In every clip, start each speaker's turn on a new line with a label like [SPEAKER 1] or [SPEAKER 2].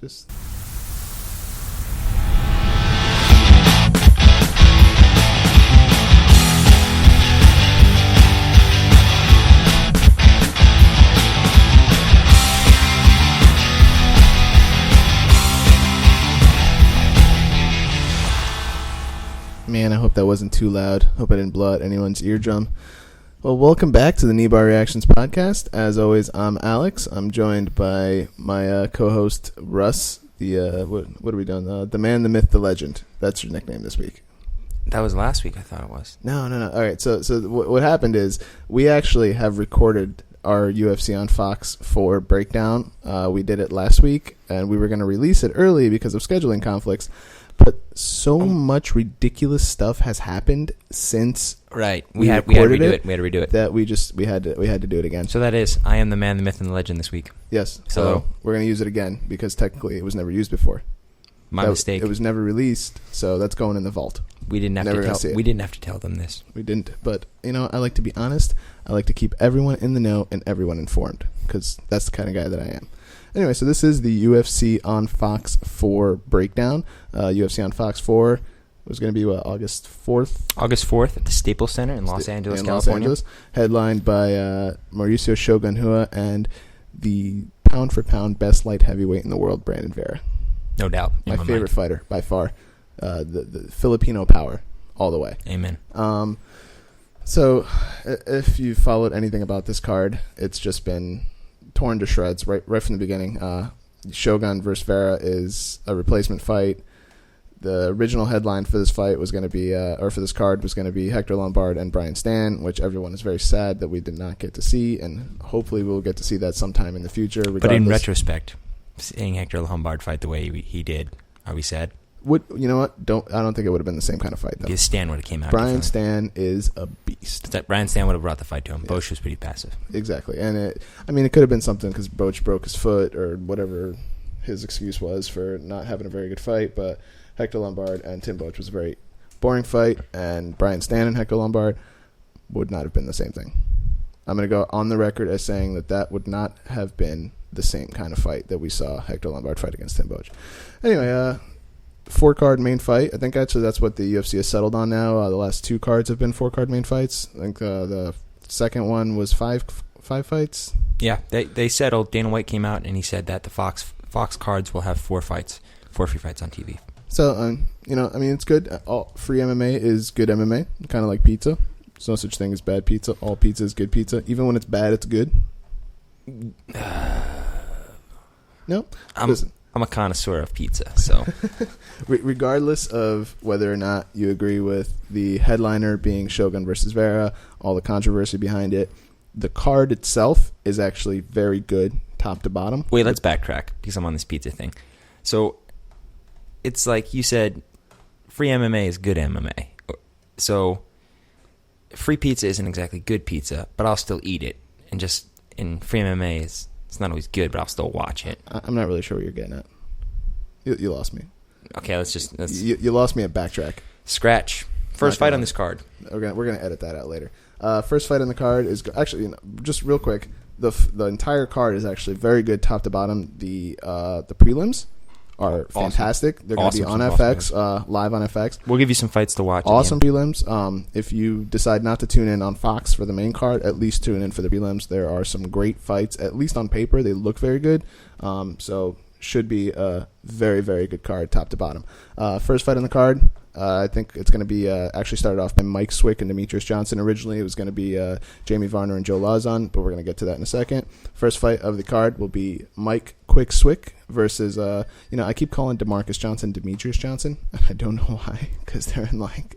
[SPEAKER 1] Just... Man, I hope that wasn't too loud. Hope I didn't blow out anyone's eardrum. Well, welcome back to the KneeBar Reactions podcast. As always, I'm Alex. I'm joined by my co-host, Russ. What are we doing? The man, the myth, the legend. That's your nickname this week.
[SPEAKER 2] That was last week, I thought it was.
[SPEAKER 1] No. All right, so what happened is we actually have recorded our UFC on Fox 4 breakdown. We did it last week, and we were going to release it early because of scheduling conflicts. But so much ridiculous stuff has happened since we had to redo it that we had to do it again.
[SPEAKER 2] So that is, I am the man, the myth, and the legend this week.
[SPEAKER 1] Yes. So we're going to use it again because technically it was never used before.
[SPEAKER 2] My mistake.
[SPEAKER 1] It was never released, so that's going in the vault.
[SPEAKER 2] We didn't have to tell them this.
[SPEAKER 1] We didn't. But I like to be honest. I like to keep everyone in the know and everyone informed because that's the kind of guy that I am. Anyway, so this is the UFC on Fox 4 breakdown. UFC on Fox 4 was going to be, August 4th?
[SPEAKER 2] August 4th at the Staples Center in Los Angeles, California.
[SPEAKER 1] Los Angeles, headlined by Mauricio Shogun Rua and the pound-for-pound best light heavyweight in the world, Brandon Vera.
[SPEAKER 2] No doubt.
[SPEAKER 1] My favorite fighter, by far. The Filipino power, all the way.
[SPEAKER 2] Amen.
[SPEAKER 1] So, if you followed anything about this card, it's just been torn to shreds right from the beginning. Shogun versus Vera is a replacement fight. The original headline for this fight was going to be, or for this card was going to be Hector Lombard and Brian Stann, which everyone is very sad that we did not get to see, and hopefully we'll get to see that sometime in the future.
[SPEAKER 2] But in retrospect, seeing Hector Lombard fight the way he did, are we sad?
[SPEAKER 1] You know what? I don't think it would have been the same kind of fight, though.
[SPEAKER 2] Because Stan would have came out.
[SPEAKER 1] Brian Stann is a beast.
[SPEAKER 2] Brian Stann would have brought the fight to him. Yeah. Bosch was pretty passive.
[SPEAKER 1] Exactly. And it could have been something because Bosch broke his foot or whatever his excuse was for not having a very good fight. But Hector Lombard and Tim Bosch was a very boring fight. And Brian Stann and Hector Lombard would not have been the same thing. I'm going to go on the record as saying that would not have been the same kind of fight that we saw Hector Lombard fight against Tim Bosch. Anyway, 4-card main fight. I think actually that's what the UFC has settled on now. The last 2 cards have been 4-card main fights. I think the second one was five fights. Yeah,
[SPEAKER 2] they settled. Dana White came out and he said that the Fox cards will have 4 free fights on TV.
[SPEAKER 1] So, it's good. Free MMA is good MMA, kind of like pizza. There's no such thing as bad pizza. All pizza is good pizza. Even when it's bad, it's good. No? Listen.
[SPEAKER 2] I'm a connoisseur of pizza, so.
[SPEAKER 1] Regardless of whether or not you agree with the headliner being Shogun versus Vera, all the controversy behind it, the card itself is actually very good, top to bottom.
[SPEAKER 2] Wait, let's backtrack because I'm on this pizza thing. So, it's like you said, free MMA is good MMA. So, free pizza isn't exactly good pizza, but I'll still eat it. And free MMA is... It's not always good, but I'll still watch it.
[SPEAKER 1] I'm not really sure what you're getting at. You lost me.
[SPEAKER 2] Okay, let's
[SPEAKER 1] You lost me at backtrack.
[SPEAKER 2] Scratch. First fight on this card.
[SPEAKER 1] We're gonna edit that out later. First fight on the card is actually just real quick. The entire card is actually very good, top to bottom. The prelims are fantastic. They're going to be on FX, live on FX.
[SPEAKER 2] We'll give you some fights to watch.
[SPEAKER 1] Awesome prelims. If you decide not to tune in on Fox for the main card, at least tune in for the prelims. There are some great fights, at least on paper. They look very good. So should be a very, very good card, top to bottom. First fight on the card, I think it's going to be actually started off by Mike Swick and Demarques Johnson. Originally, it was going to be Jamie Varner and Joe Lauzon, but we're going to get to that in a second. First fight of the card will be Mike Quick Swick versus, I keep calling Demarques Johnson Demarques Johnson. I don't know why, because they're in like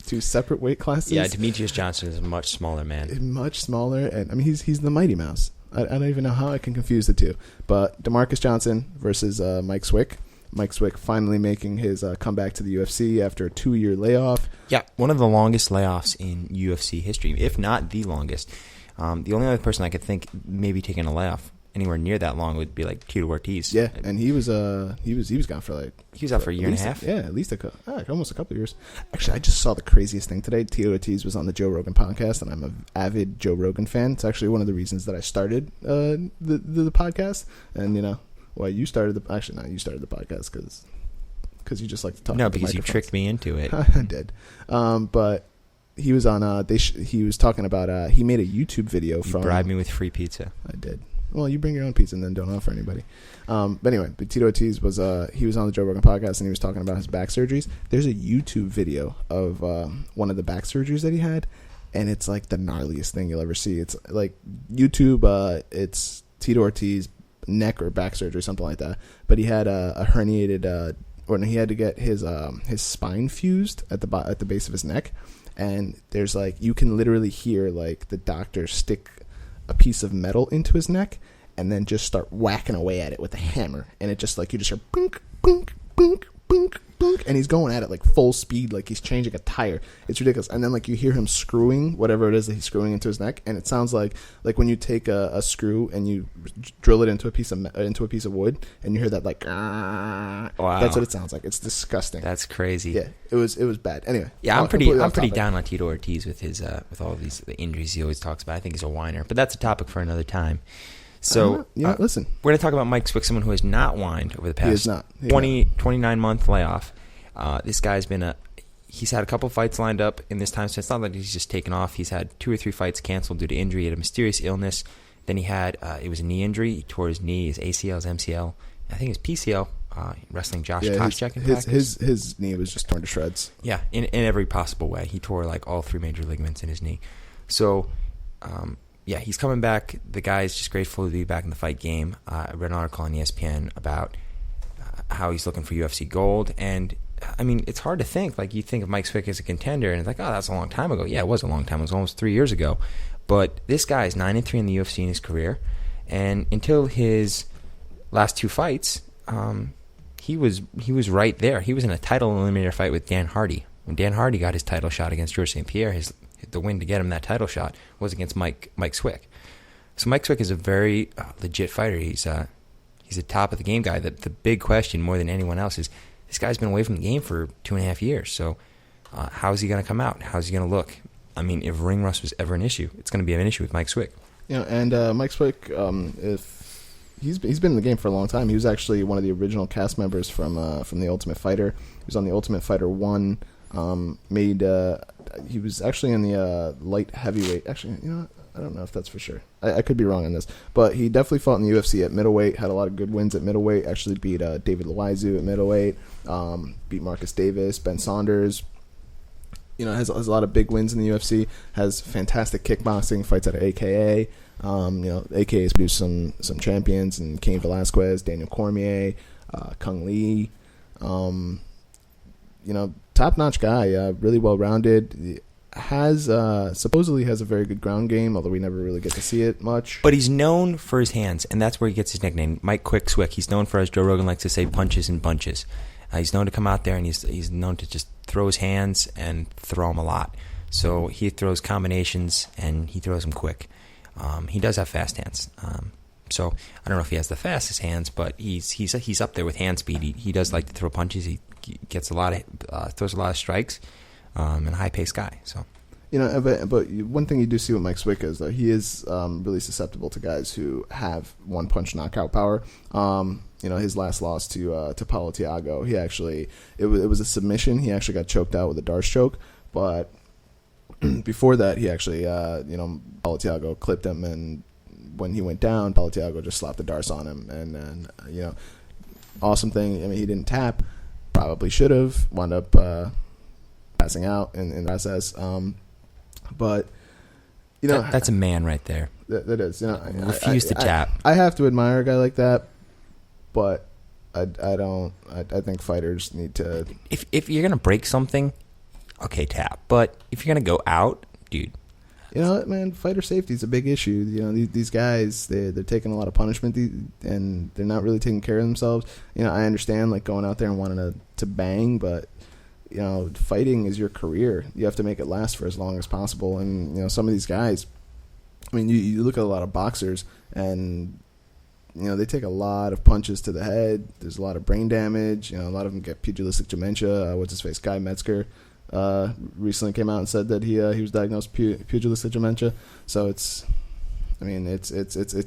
[SPEAKER 1] 2 separate weight classes.
[SPEAKER 2] Yeah, Demarques Johnson is a much smaller man.
[SPEAKER 1] Much smaller, and he's the Mighty Mouse. I don't even know how I can confuse the two. But Demarques Johnson versus Mike Swick. Mike Swick finally making his comeback to the UFC after a 2-year layoff.
[SPEAKER 2] Yeah, one of the longest layoffs in UFC history, if not the longest. The only other person I could think maybe taking a layoff anywhere near that long would be like Tito Ortiz.
[SPEAKER 1] Yeah, and he was gone for like...
[SPEAKER 2] He was out for a year and a half?
[SPEAKER 1] Yeah, at least almost a couple of years. Actually, I just saw the craziest thing today. Tito Ortiz was on the Joe Rogan podcast, and I'm an avid Joe Rogan fan. It's actually one of the reasons that I started the podcast. And, Well, you started the actually not you started the podcast because you just like to talk.
[SPEAKER 2] No, because you tricked me into it.
[SPEAKER 1] I did, but he was on. He was talking about. He made a YouTube video
[SPEAKER 2] You bribed me with free pizza.
[SPEAKER 1] I did. Well, you bring your own pizza and then don't offer anybody. But anyway, but Tito Ortiz was he was on the Joe Rogan podcast and he was talking about his back surgeries. There's a YouTube video of one of the back surgeries that he had, and it's like the gnarliest thing you'll ever see. It's like YouTube. It's Tito Ortiz neck or back surgery, something like that. But he had a herniated, or he had to get his spine fused at the base of his neck, and there's like you can literally hear like the doctor stick a piece of metal into his neck and then just start whacking away at it with a hammer, and it just like you just hear bunk bunk bunk bunk bunk, and he's going at it like full speed, like he's changing a tire. It's ridiculous. And then like you hear him screwing whatever it is that he's screwing into his neck, and it sounds like when you take a screw and you drill it into a piece of wood, and you hear that like wow. That's what it sounds like. It's disgusting.
[SPEAKER 2] That's crazy.
[SPEAKER 1] Yeah, it was bad. Anyway,
[SPEAKER 2] yeah, I'm pretty down on Tito Ortiz with his with all of the injuries he always talks about. I think he's a whiner, but that's a topic for another time. So,
[SPEAKER 1] listen,
[SPEAKER 2] we're going to talk about Mike Swick, someone who has not whined over the past 29-month layoff. This guy's he's had a couple fights lined up in this time, so it's not like he's just taken off. He's had 2 or 3 fights canceled due to injury. He had a mysterious illness. Then he had, it was a knee injury. He tore his knee, his ACL, his MCL. I think his PCL, wrestling Josh Koscheck in practice.
[SPEAKER 1] His knee was just torn to shreds.
[SPEAKER 2] Yeah, in every possible way. He tore like all 3 major ligaments in his knee. So, yeah, he's coming back. The guy's just grateful to be back in the fight game. I read an article on ESPN about how he's looking for UFC gold. And, I mean, it's hard to think. Like, you think of Mike Swick as a contender, and it's like, oh, that's a long time ago. Yeah, it was a long time. It was almost 3 years ago. But this guy is 9-3 in the UFC in his career. And until his last 2 fights, he was right there. He was in a title eliminator fight with Dan Hardy. When Dan Hardy got his title shot against Georges St. Pierre, the win to get him that title shot was against Mike Swick. So Mike Swick is a very legit fighter. He's a top of the game guy. The big question, more than anyone else, is this guy's been away from the game for 2.5 years. So how is he going to come out? How is he going to look? I mean, if ring rust was ever an issue, it's going to be an issue with Mike Swick.
[SPEAKER 1] Yeah, and Mike Swick, if he's been in the game for a long time. He was actually one of the original cast members from the Ultimate Fighter. He was on the Ultimate Fighter 1. He was actually in the light heavyweight. Actually, you know what? I don't know if that's for sure. I could be wrong on this, but he definitely fought in the UFC at middleweight. Had a lot of good wins at middleweight. Actually beat David Lyoto at middleweight. Beat Marcus Davis, Ben Saunders. You know, has a lot of big wins in the UFC. Has fantastic kickboxing. Fights out of AKA. AKA has produced some champions, and Cain Velasquez, Daniel Cormier, Kung Lee. Top-notch guy. Really well-rounded. Supposedly has a very good ground game, although we never really get to see it much.
[SPEAKER 2] But he's known for his hands, and that's where he gets his nickname, Mike Quick Swick. He's known for, as Joe Rogan likes to say, punches and bunches. He's known to come out there, and he's known to just throw his hands and throw them a lot. So he throws combinations, and he throws them quick. He does have fast hands. So I don't know if he has the fastest hands, but he's up there with hand speed. He does like to throw punches. He gets throws a lot of strikes, and a high-paced guy. So.
[SPEAKER 1] But one thing you do see with Mike Swick is, though, he is really susceptible to guys who have one-punch knockout power. His last loss to Paulo Thiago, he actually it was a submission. He actually got choked out with a Darce choke, but before that, he actually Paulo Thiago clipped him, and when he went down, Paulo Thiago just slapped the Darce on him, and then awesome thing. I mean, he didn't tap. Probably should have. Wound up passing out in the process. But
[SPEAKER 2] that's a man right there.
[SPEAKER 1] That is.
[SPEAKER 2] Refuse to tap.
[SPEAKER 1] I have to admire a guy like that, but I don't. I think fighters need to.
[SPEAKER 2] If you're gonna break something, okay, tap. But if you're gonna go out, dude.
[SPEAKER 1] You know what, man? Fighter safety is a big issue. These guys, they're taking a lot of punishment, and they're not really taking care of themselves. I understand like going out there and wanting to bang, but fighting is your career. You have to make it last for as long as possible. And some of these guys, I mean, you look at a lot of boxers, and they take a lot of punches to the head. There's a lot of brain damage. A lot of them get pugilistic dementia. What's his face? Guy Metzger recently came out and said that he was diagnosed with pugilistic dementia. So it's a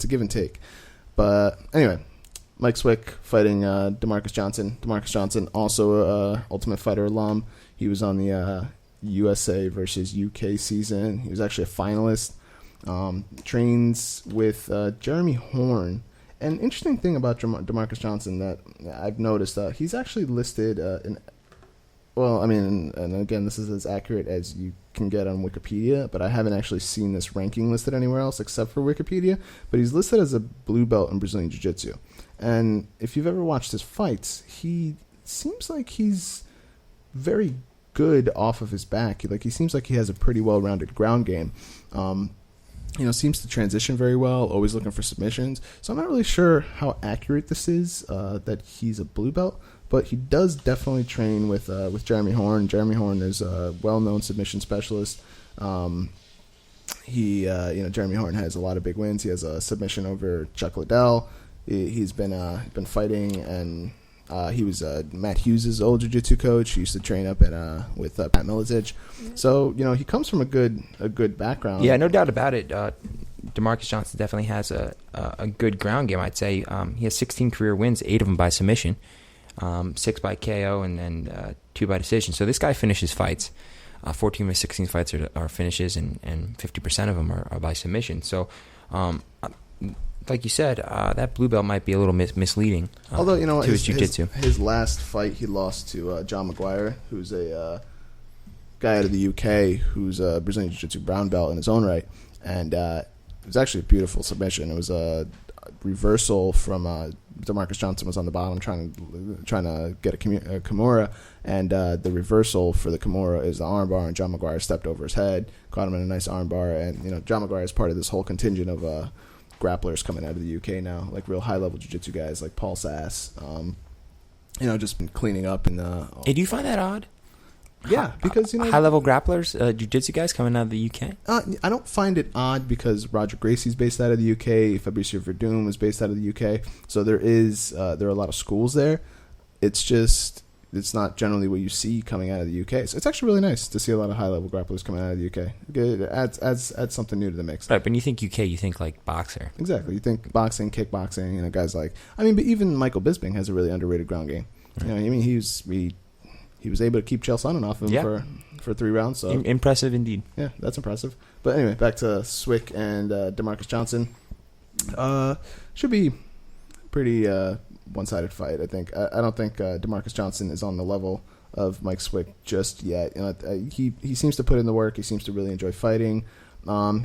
[SPEAKER 1] give and take. But anyway, Mike Swick fighting Demarques Johnson. Demarques Johnson, also a Ultimate Fighter alum. He was on the USA versus UK season. He was actually a finalist. Trains with Jeremy Horn. An interesting thing about Demarques Johnson that I've noticed, he's actually listed and again, this is as accurate as you can get on Wikipedia, but I haven't actually seen this ranking listed anywhere else except for Wikipedia. But he's listed as a blue belt in Brazilian Jiu-Jitsu. And if you've ever watched his fights, he seems like he's very good off of his back. He seems like he has a pretty well-rounded ground game. Seems to transition very well, always looking for submissions. So I'm not really sure how accurate this is, that he's a blue belt. But he does definitely train with Jeremy Horn. Jeremy Horn is a well-known submission specialist. Jeremy Horn has a lot of big wins. He has a submission over Chuck Liddell. He's been fighting, and he was Matt Hughes' old jiu-jitsu coach. He used to train up with Pat Milicic. So he comes from a good background.
[SPEAKER 2] Yeah, no doubt about it. Demarques Johnson definitely has a good ground game. I'd say he has 16 career wins, 8 of them by submission. 6 by KO and 2 by decision. So this guy finishes fights. 14 of his 16 fights are finishes, and 50% of them are by submission. So, like you said, that blue belt might be a little misleading.
[SPEAKER 1] Although
[SPEAKER 2] to his jiu-jitsu.
[SPEAKER 1] His last fight, he lost to John McGuire, who's a guy out of the UK who's a Brazilian Jiu-Jitsu brown belt in his own right, and it was actually a beautiful submission. It was a reversal from Demarques Johnson was on the bottom trying to get a Kimura, and the reversal for the Kimura is the armbar, and John McGuire stepped over his head, caught him in a nice armbar, and John McGuire is part of this whole contingent of grapplers coming out of the UK now, like real high level jiu-jitsu guys like Paul Sass, just been cleaning up in the.
[SPEAKER 2] Hey, do you find that odd?
[SPEAKER 1] Yeah, because
[SPEAKER 2] high level grapplers, jiu-jitsu guys coming out of the UK.
[SPEAKER 1] I don't find it odd because Roger Gracie's based out of the UK. Fabricio Verdum is based out of the UK. So there are a lot of schools there. It's not generally what you see coming out of the UK. So it's actually really nice to see a lot of high level grapplers coming out of the UK. It adds something new to the mix.
[SPEAKER 2] Right, but when you think UK, you think like boxer.
[SPEAKER 1] Exactly, you think boxing, kickboxing, guys like. But even Michael Bisping has a really underrated ground game. Right. He was able to keep Chael Sonnen off of him for 3 rounds. So
[SPEAKER 2] impressive indeed.
[SPEAKER 1] Yeah, that's impressive. But anyway, back to Swick and Demarques Johnson. Should be pretty one-sided fight, I think. I don't think Demarques Johnson is on the level of Mike Swick just yet. He seems to put in the work. He seems to really enjoy fighting.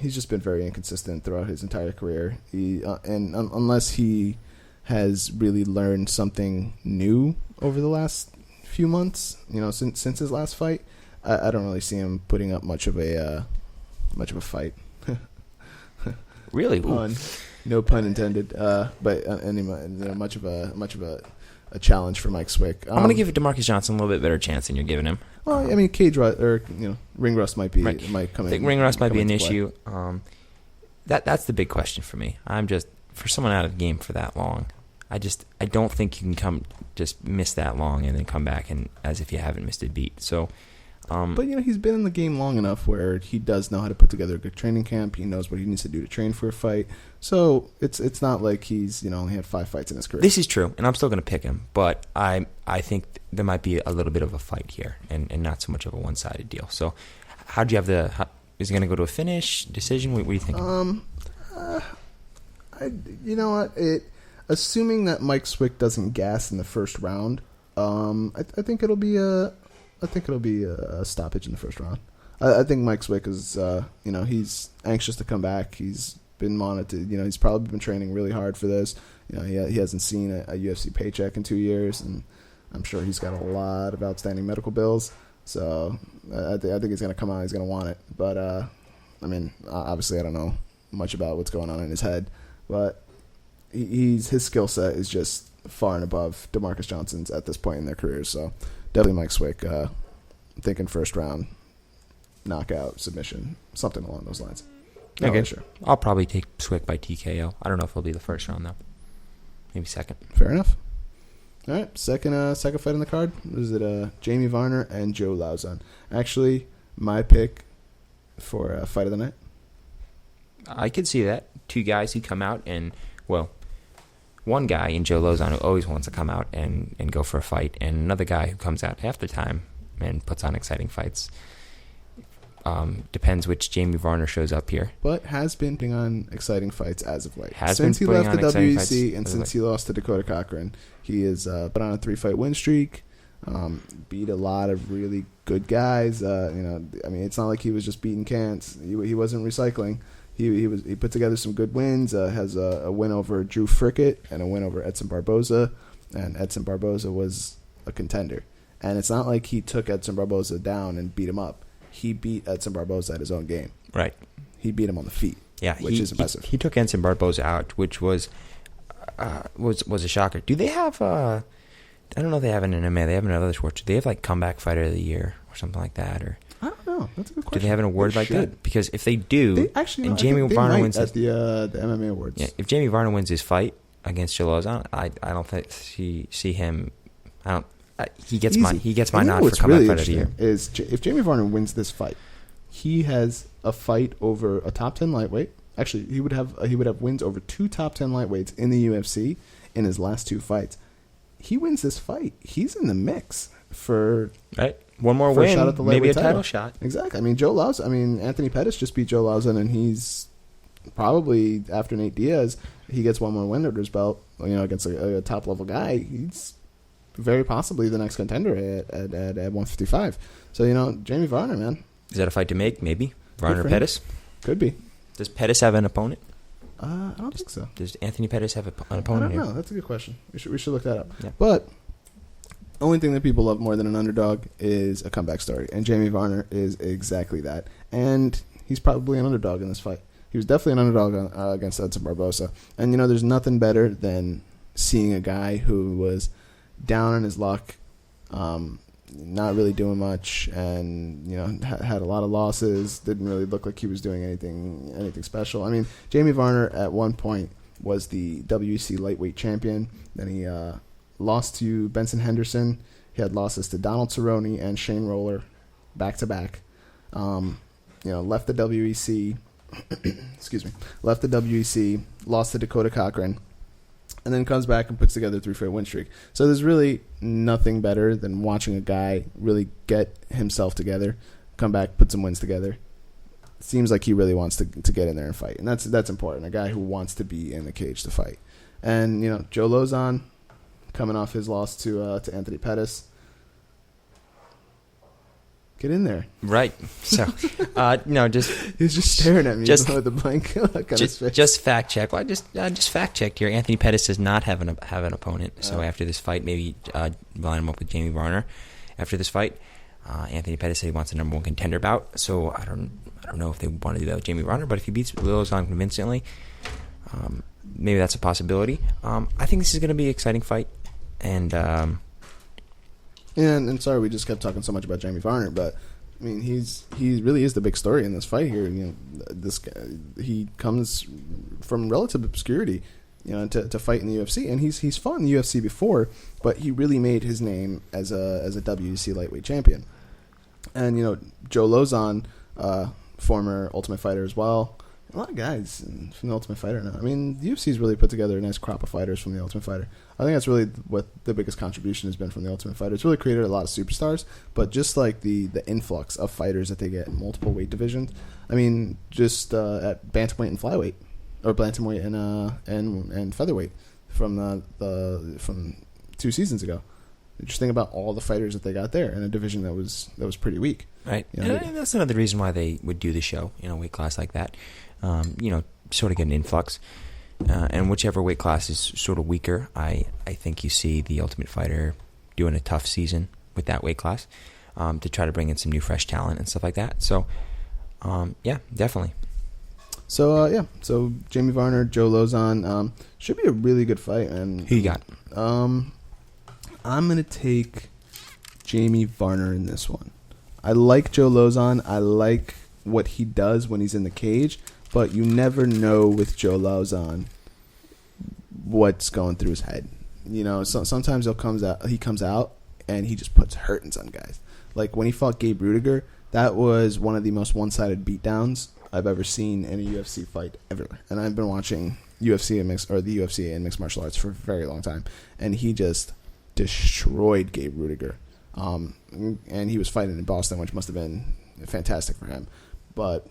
[SPEAKER 1] He's just been very inconsistent throughout his entire career. Unless he has really learned something new over the last few months, since his last fight, I don't really see him putting up much of a fight.
[SPEAKER 2] Really?
[SPEAKER 1] Pun. No pun intended. But anyway, much of a challenge for Mike Swick.
[SPEAKER 2] I'm gonna give Demarques Johnson a little bit better chance than you're giving him.
[SPEAKER 1] Well, cage rust or ring rust might come in.
[SPEAKER 2] I think ring rust might be an issue. That's the big question for me. I'm just, for someone out of the game for that long, I don't think you can miss that long and then come back and as if you haven't missed a beat. So,
[SPEAKER 1] but he's been in the game long enough where he does know how to put together a good training camp. He knows what he needs to do to train for a fight. So it's not like he's only had 5 fights in his career.
[SPEAKER 2] This is true, and I'm still going to pick him. But I think there might be a little bit of a fight here, and not so much of a one-sided deal. So, how do you have is he going to go to a finish decision? What are you thinking?
[SPEAKER 1] You know what? Assuming that Mike Swick doesn't gas in the first round, I think it'll be a stoppage in the first round. I think Mike Swick is, he's anxious to come back. He's been monitored. He's probably been training really hard for this. He hasn't seen a UFC paycheck in 2 years, and I'm sure he's got a lot of outstanding medical bills. So I think he's going to come out. He's going to want it. But obviously, I don't know much about what's going on in his head, but his skill set is just far and above Demarques Johnson's at this point in their careers. So definitely Mike Swick. Thinking first round, knockout, submission, something along those lines.
[SPEAKER 2] Okay, really sure. I'll probably take Swick by TKO. I don't know if it'll be the first round though. Maybe second.
[SPEAKER 1] Fair enough. All right, second fight on the card. Was it Jamie Varner and Joe Lauzon? Actually, my pick for fight of the night.
[SPEAKER 2] I could see that. 2 guys who come out and, well, one guy in Joe Lozon who always wants to come out and go for a fight, and another guy who comes out half the time and puts on exciting fights. Depends which Jamie Varner shows up here.
[SPEAKER 1] But has been putting on exciting fights as of late.
[SPEAKER 2] Has
[SPEAKER 1] since
[SPEAKER 2] been
[SPEAKER 1] he left
[SPEAKER 2] putting
[SPEAKER 1] the
[SPEAKER 2] on exciting
[SPEAKER 1] WEC and
[SPEAKER 2] fights
[SPEAKER 1] since he lost to Dakota Cochran, he has put on a 3-fight win streak. Beat a lot of really good guys. It's not like he was just beating cans. He wasn't recycling. He put together some good wins. Has a win over Drew Frickett and a win over Edson Barboza. And Edson Barboza was a contender. And it's not like he took Edson Barboza down and beat him up. He beat Edson Barboza at his own game.
[SPEAKER 2] Right.
[SPEAKER 1] He beat him on the feet.
[SPEAKER 2] Yeah,
[SPEAKER 1] which is impressive.
[SPEAKER 2] He took Edson Barboza out, which was a shocker. Do they have? I don't know if they have an MMA. They have another sport. Do they have like comeback fighter of the year or something like that? Or
[SPEAKER 1] I don't know. That's a good question.
[SPEAKER 2] Do they have an award like that? Because if they do, Jamie Varner wins
[SPEAKER 1] at the MMA awards.
[SPEAKER 2] Yeah, if Jamie Varner wins his fight against Joe Lozon, I don't see him. He gets my nod for comeback fighter of the year.
[SPEAKER 1] Is if Jamie Varner wins this fight, he has a fight over a top 10 lightweight. Actually, he would have wins over 2 top 10 lightweights in the UFC in his last 2 fights. He wins this fight, he's in the mix for
[SPEAKER 2] one more win,
[SPEAKER 1] shot at the
[SPEAKER 2] maybe a
[SPEAKER 1] title
[SPEAKER 2] shot.
[SPEAKER 1] Exactly. Anthony Pettis just beat Joe Lawson, and he's probably, after Nate Diaz, he gets one more win under his belt. Against a top level guy, he's very possibly the next contender at 155. So Jamie Varner, man,
[SPEAKER 2] is that a fight to make? Maybe Varner Pettis
[SPEAKER 1] could be.
[SPEAKER 2] Does Pettis have an opponent?
[SPEAKER 1] I don't think so.
[SPEAKER 2] Does Anthony Pettis have an opponent?
[SPEAKER 1] I don't know. That's a good question. We should look that up.
[SPEAKER 2] Yeah.
[SPEAKER 1] But only thing that people love more than an underdog is a comeback story, and Jamie Varner is exactly that. And he's probably an underdog in this fight. He was definitely an underdog against Edson Barboza. And there's nothing better than seeing a guy who was down on his luck, not really doing much, and had a lot of losses. Didn't really look like he was doing anything special. I mean, Jamie Varner at one point was the WEC lightweight champion. Then he lost to Benson Henderson. He had losses to Donald Cerrone and Shane Roller back to back. Left the WEC. Excuse me. Left the WEC. Lost to Dakota Cochran. And then comes back and puts together a 3-fight win streak. So there's really nothing better than watching a guy really get himself together, come back, put some wins together. Seems like he really wants to get in there and fight, and that's important. A guy who wants to be in the cage to fight. And Joe Lozon, coming off his loss to Anthony Pettis. Get in there.
[SPEAKER 2] Right. So,
[SPEAKER 1] he's just staring at me with the blank look on his face.
[SPEAKER 2] Just fact check. Well, I just fact checked here. Anthony Pettis does not have an opponent. So after this fight, maybe line him up with Jamie Varner. After this fight, Anthony Pettis said he wants a number 1 contender bout. So I don't know if they want to do that with Jamie Varner, but if he beats Lozon convincingly, maybe that's a possibility. I think this is going to be an exciting fight, and
[SPEAKER 1] sorry we just kept talking so much about Jamie Varner, but I mean he really is the big story in this fight here. This guy, he comes from relative obscurity, to fight in the UFC, and he's fought in the UFC before, but he really made his name as a WEC lightweight champion. And Joe Lozon, former Ultimate Fighter as well. A lot of guys from the Ultimate Fighter now. I mean, the UFC's really put together a nice crop of fighters from the Ultimate Fighter. I think that's really what the biggest contribution has been from the Ultimate Fighter. It's really created a lot of superstars, but just like the influx of fighters that they get in multiple weight divisions. I mean, just at bantamweight and flyweight, or bantamweight and featherweight from 2 seasons ago. Just think about all the fighters that they got there in a division that was pretty weak.
[SPEAKER 2] Right, and that's another reason why they would do the show in a weight class like that. Sort of get an influx. And whichever weight class is sort of weaker, I think you see the Ultimate Fighter doing a tough season with that weight class to try to bring in some new fresh talent and stuff like that. So, yeah, definitely.
[SPEAKER 1] So, so Jamie Varner, Joe Lozon, should be a really good fight. And
[SPEAKER 2] who you got?
[SPEAKER 1] I'm going to take Jamie Varner in this one. I like Joe Lozon. I like what he does when he's in the cage, but you never know with Joe Lozon what's going through his head. So sometimes he comes out and he just puts hurtings on guys. Like when he fought Gabe Rudiger, that was one of the most one-sided beatdowns I've ever seen in a UFC fight ever. And I've been watching, UFC and the UFC and mixed martial arts for a very long time, and he just destroyed Gabe Rudiger. And he was fighting in Boston, which must have been fantastic for him. But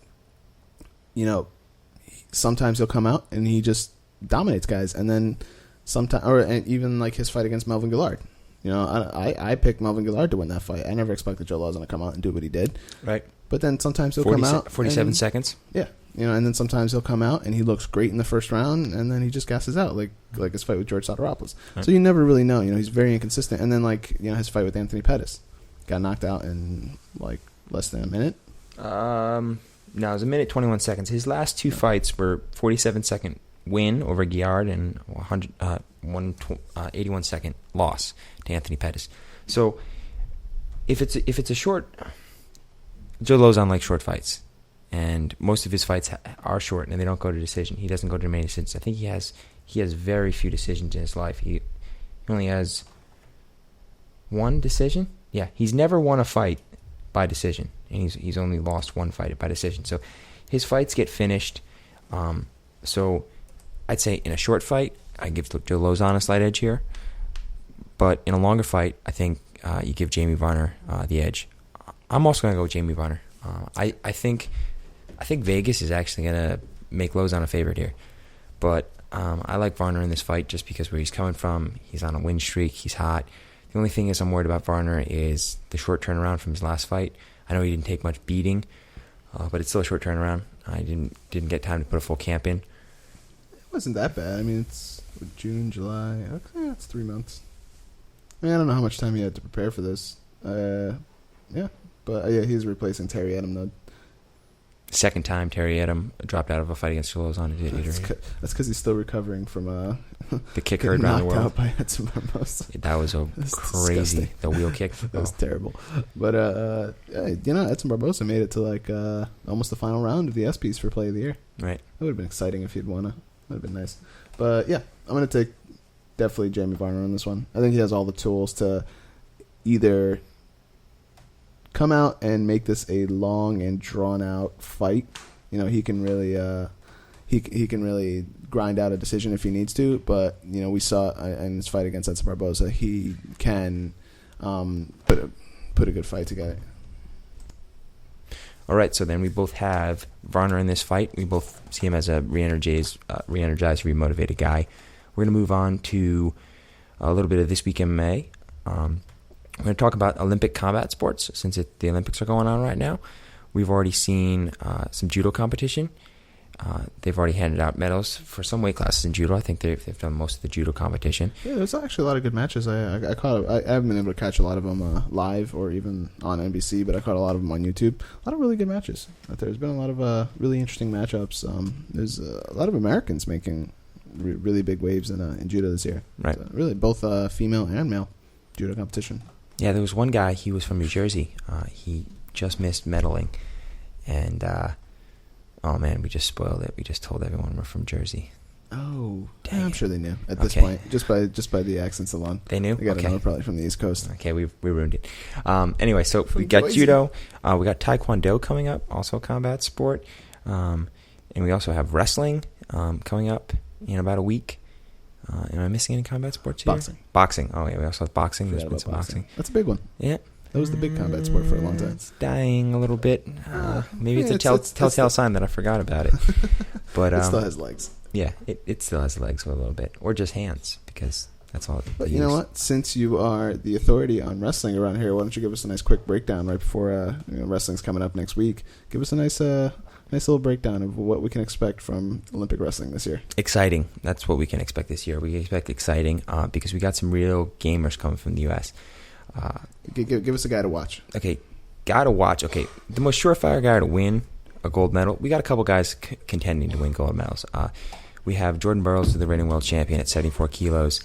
[SPEAKER 1] sometimes he'll come out and he just dominates guys, and then sometimes, and even like his fight against Melvin Guillard. I picked Melvin Guillard to win that fight. I never expected Joe Lauzon to come out and do what he did.
[SPEAKER 2] Right.
[SPEAKER 1] But then sometimes he'll come out
[SPEAKER 2] 47 seconds.
[SPEAKER 1] Yeah. And then sometimes he'll come out and he looks great in the first round, and then he just gasses out, like his fight with George Sotiropoulos. Right. So you never really know. He's very inconsistent. And then his fight with Anthony Pettis got knocked out in less than a minute.
[SPEAKER 2] No, it was a minute 21 seconds. His last two fights were 47-second win over Guillard and 81-second loss to Anthony Pettis. So if it's a short, Joe Lauzon likes short fights, and most of his fights are short and they don't go to decision. He doesn't go to main decisions. I think he has very few decisions in his life. He only has one decision. Yeah, he's never won a fight by decision, and he's only lost one fight by decision. So his fights get finished. So I'd say in a short fight, I give Joe Lauzon a slight edge here. But in a longer fight, I think you give Jamie Varner the edge. I'm also going to go with Jamie Varner. I think Vegas is actually going to make Lauzon a favorite here. But I like Varner in this fight just because where he's coming from, he's on a win streak, he's hot. The only thing is I'm worried about Varner is the short turnaround from his last fight. I know he didn't take much beating, but it's still a short turnaround. I didn't get time to put a full camp in.
[SPEAKER 1] It wasn't that bad. I mean, it's June, July. Okay, that's 3 months. I mean, I don't know how much time he had to prepare for this. Yeah, but he's replacing Terry Adam though.
[SPEAKER 2] Second time Terry Adam dropped out of a fight against Joe Lauzon.
[SPEAKER 1] That's because he's still recovering from
[SPEAKER 2] the kick heard around the world.
[SPEAKER 1] Out by Edson Barbosa.
[SPEAKER 2] That was crazy.
[SPEAKER 1] Disgusting.
[SPEAKER 2] The wheel kick.
[SPEAKER 1] That was terrible. But Edson Barbosa made it to almost the final round of the ESPYs for Play of the Year.
[SPEAKER 2] Right.
[SPEAKER 1] That would have been exciting if he'd won it. Would have been nice. But yeah, I'm gonna take definitely Jamie Varner on this one. I think he has all the tools to either come out and make this a long and drawn out fight. He can really he can really grind out a decision if he needs to. But we saw in his fight against Edson Barbosa, he can put a good fight together.
[SPEAKER 2] All right, so then we both have Varner in this fight. We both see him as a re-energized, remotivated guy. We're going to move on to a little bit of This Week MMA. We're going to talk about Olympic combat sports since the Olympics are going on right now. We've already seen some judo competition. They've already handed out medals for some weight classes in judo. I think they've done most of the judo competition. Yeah, there's actually a lot of good matches. I haven't been able to catch a lot of them live or even on NBC, but I caught a lot of them on YouTube. A lot of really good matches. There's been a lot of really interesting matchups. There's a lot of Americans making really big waves in judo this year. Right.
[SPEAKER 1] So really, both female and male judo competition.
[SPEAKER 2] Yeah, there was one guy. He was from New Jersey. He just missed medaling, and oh man, we just spoiled it. We just told everyone we're from Jersey.
[SPEAKER 1] Oh, dang! I'm sure they knew at this point, just by the accents alone.
[SPEAKER 2] They knew.
[SPEAKER 1] They got to know probably from the East Coast.
[SPEAKER 2] Okay, we ruined it. Anyway, so we got judo. We got taekwondo coming up, also a combat sport, and we also have wrestling coming up in about a week. Am I missing any combat sports here? Boxing. Oh yeah, we also have boxing. There's been some boxing.
[SPEAKER 1] That's a big one.
[SPEAKER 2] Yeah.
[SPEAKER 1] That was the big combat sport for a long time.
[SPEAKER 2] It's dying a little bit. Maybe it's a telltale sign that I forgot about it. But
[SPEAKER 1] it still has legs.
[SPEAKER 2] Yeah, it still has legs a little bit. Or just hands, because that's all.
[SPEAKER 1] But you know what? Since you are the authority on wrestling around here, why don't you give us a nice quick breakdown right before wrestling's coming up next week? Give us a nice little breakdown of what we can expect from Olympic wrestling this year.
[SPEAKER 2] Exciting. That's what we can expect this year. We expect exciting because we got some real gamers coming from the U.S.
[SPEAKER 1] Give us a guy to watch.
[SPEAKER 2] Okay, guy to watch. Okay, the most surefire guy to win a gold medal. We got a couple guys contending to win gold medals. We have Jordan Burroughs, the reigning world champion at 74 kilos.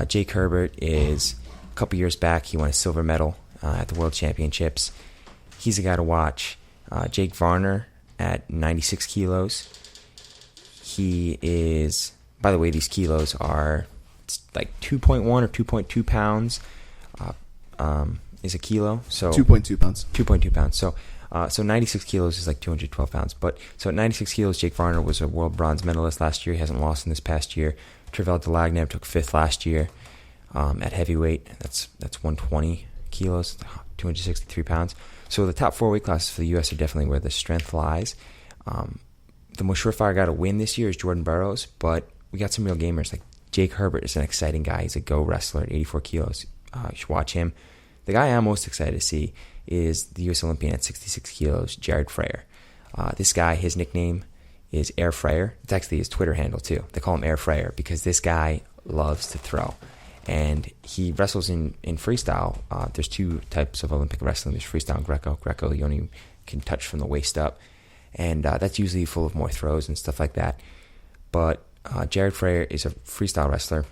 [SPEAKER 2] Jake Herbert is a couple years back. He won a silver medal at the World Championships. He's a guy to watch. Jake Varner at 96 kilos. He is, by the way, these kilos are like 2.1 or 2.2 pounds is a kilo. So
[SPEAKER 1] 2.2 pounds.
[SPEAKER 2] 2.2 pounds. So So 96 kilos is like 212 pounds. But so at 96 kilos, Jake Varner was a world bronze medalist last year. He hasn't lost in this past year. Tervel Delagnev took 5th last year at heavyweight. That's 120 kilos, 263 pounds. So the top 4 weight classes for the U.S. are definitely where the strength lies. The most surefire guy to win this year is Jordan Burroughs, but we got some real gamers. Like Jake Herbert is an exciting guy. He's a go wrestler at 84 kilos. You should watch him. The guy I'm most excited to see is the U.S. Olympian at 66 kilos, Jared Frayer. This guy, his nickname is Air Frayer. It's actually his Twitter handle, too. They call him Air Frayer because this guy loves to throw. And he wrestles in freestyle. There's 2 types of Olympic wrestling. There's freestyle and Greco. Greco, you only can touch from the waist up. And that's usually full of more throws and stuff like that. But Jared Frayer is a freestyle wrestler,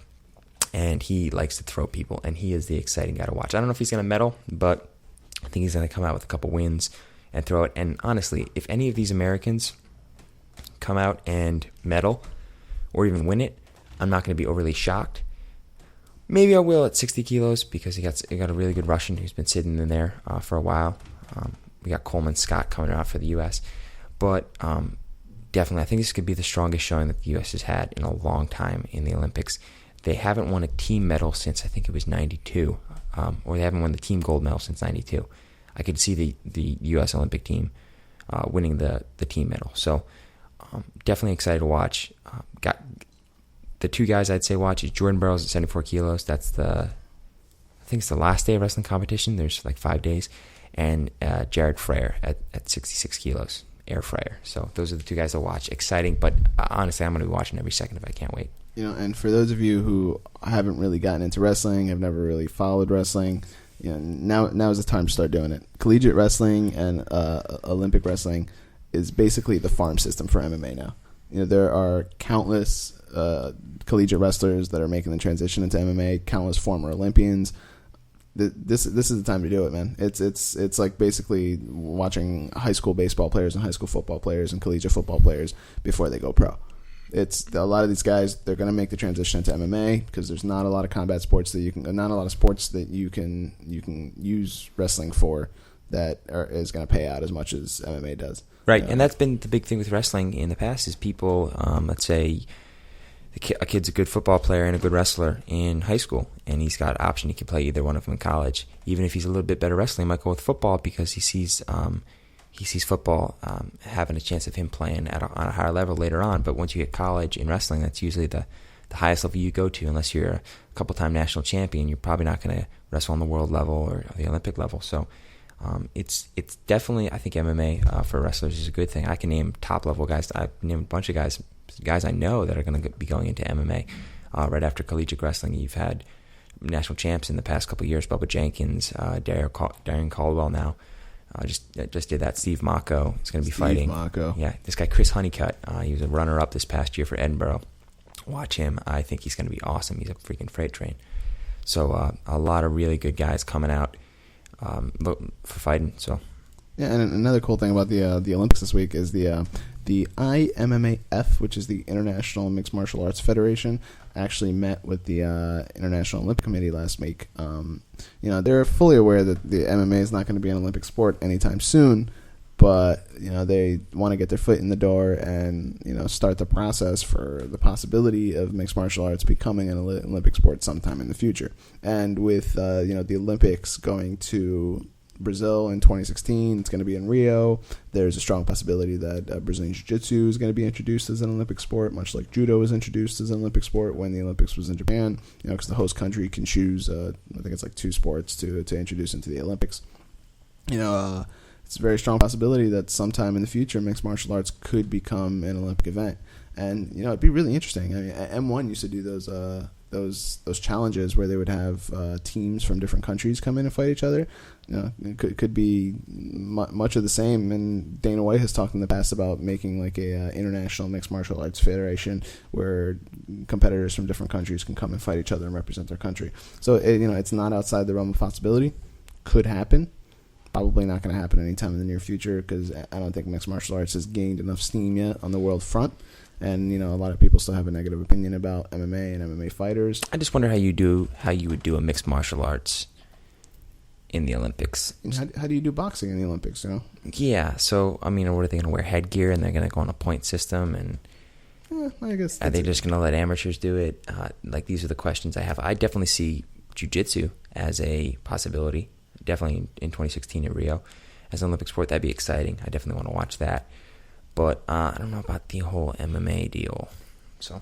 [SPEAKER 2] and he likes to throw people, and he is the exciting guy to watch. I don't know if he's going to medal, but I think he's going to come out with a couple wins and throw it. And honestly, if any of these Americans come out and medal or even win it, I'm not going to be overly shocked. Maybe I will at 60 kilos because he got a really good Russian who's been sitting in there for a while. We got Coleman Scott coming out for the U.S., but definitely, I think this could be the strongest showing that the U.S. has had in a long time in the Olympics. They haven't won a team medal since I think it was 92, or they haven't won the team gold medal since 92. I could see the U.S. Olympic team winning the team medal. So definitely excited to watch. Got the 2 guys I'd say watch is Jordan Burroughs at 74 kilos. I think it's the last day of wrestling competition. There's like 5 days. And Jared Frayer at 66 kilos. Air Fryer. So those are the 2 guys to watch. Exciting, but honestly, I'm going to be watching every second if I can't wait.
[SPEAKER 1] And for those of you who haven't really gotten into wrestling, have never really followed wrestling, now is the time to start doing it. Collegiate wrestling and Olympic wrestling is basically the farm system for MMA now. There are countless collegiate wrestlers that are making the transition into MMA, countless former Olympians. This is the time to do it, man. It's like basically watching high school baseball players and high school football players and collegiate football players before they go pro. It's a lot of these guys, they're going to make the transition into MMA because there's not a lot of combat sports that not a lot of sports that you can use wrestling for that is going to pay out as much as MMA does.
[SPEAKER 2] Right, and that's been the big thing with wrestling in the past is people, let's say a kid's a good football player and a good wrestler in high school, and he's got an option. He can play either one of them in college. Even if he's a little bit better wrestling, he might go with football because he sees football having a chance of him playing on a higher level later on. But once you get college in wrestling, that's usually the highest level you go to. Unless you're a couple-time national champion, you're probably not going to wrestle on the world level or the Olympic level. So it's definitely, I think MMA for wrestlers is a good thing. I can name top-level guys. I name a bunch of guys I know that are going to be going into MMA right after collegiate wrestling. You've had national champs in the past couple of years, Bubba Jenkins, Darren Caldwell now. Just did that. Steve Mako is going to be fighting.
[SPEAKER 1] Mako.
[SPEAKER 2] Yeah, this guy Chris Honeycutt. He was a runner-up this past year for Edinburgh. Watch him. I think he's going to be awesome. He's a freaking freight train. So a lot of really good guys coming out for fighting. So
[SPEAKER 1] yeah, and another cool thing about the Olympics this week is the IMMAF, which is the International Mixed Martial Arts Federation, actually met with the International Olympic Committee last week. They're fully aware that the MMA is not going to be an Olympic sport anytime soon, but they want to get their foot in the door and start the process for the possibility of mixed martial arts becoming an Olympic sport sometime in the future. And with the Olympics going to Brazil in 2016, it's going to be in Rio. There's a strong possibility that Brazilian Jiu-Jitsu is going to be introduced as an Olympic sport, much like Judo was introduced as an Olympic sport when the Olympics was in Japan, because the host country can choose, I think it's like 2 sports to introduce into the Olympics. It's a very strong possibility that sometime in the future, mixed martial arts could become an Olympic event. And, it'd be really interesting. I mean, M1 used to do those challenges where they would have teams from different countries come in and fight each other. It could be much of the same. And Dana White has talked in the past about making like a international mixed martial arts federation where competitors from different countries can come and fight each other and represent their country. So it's not outside the realm of possibility. Could happen. Probably not going to happen anytime in the near future because I don't think mixed martial arts has gained enough steam yet on the world front. And, a lot of people still have a negative opinion about MMA and MMA fighters.
[SPEAKER 2] I just wonder how you would do a mixed martial arts in the Olympics.
[SPEAKER 1] And how do you do boxing in the Olympics, you know?
[SPEAKER 2] Yeah, so, I mean, what are they going to wear? Headgear, and they're going to go on a point system, and
[SPEAKER 1] I guess
[SPEAKER 2] are they just going to let amateurs do it? Like, these are the questions I have. I definitely see Jiu-Jitsu as a possibility, definitely in 2016 in Rio. As an Olympic sport, that'd be exciting. I definitely want to watch that. But I don't know about the whole MMA deal. So,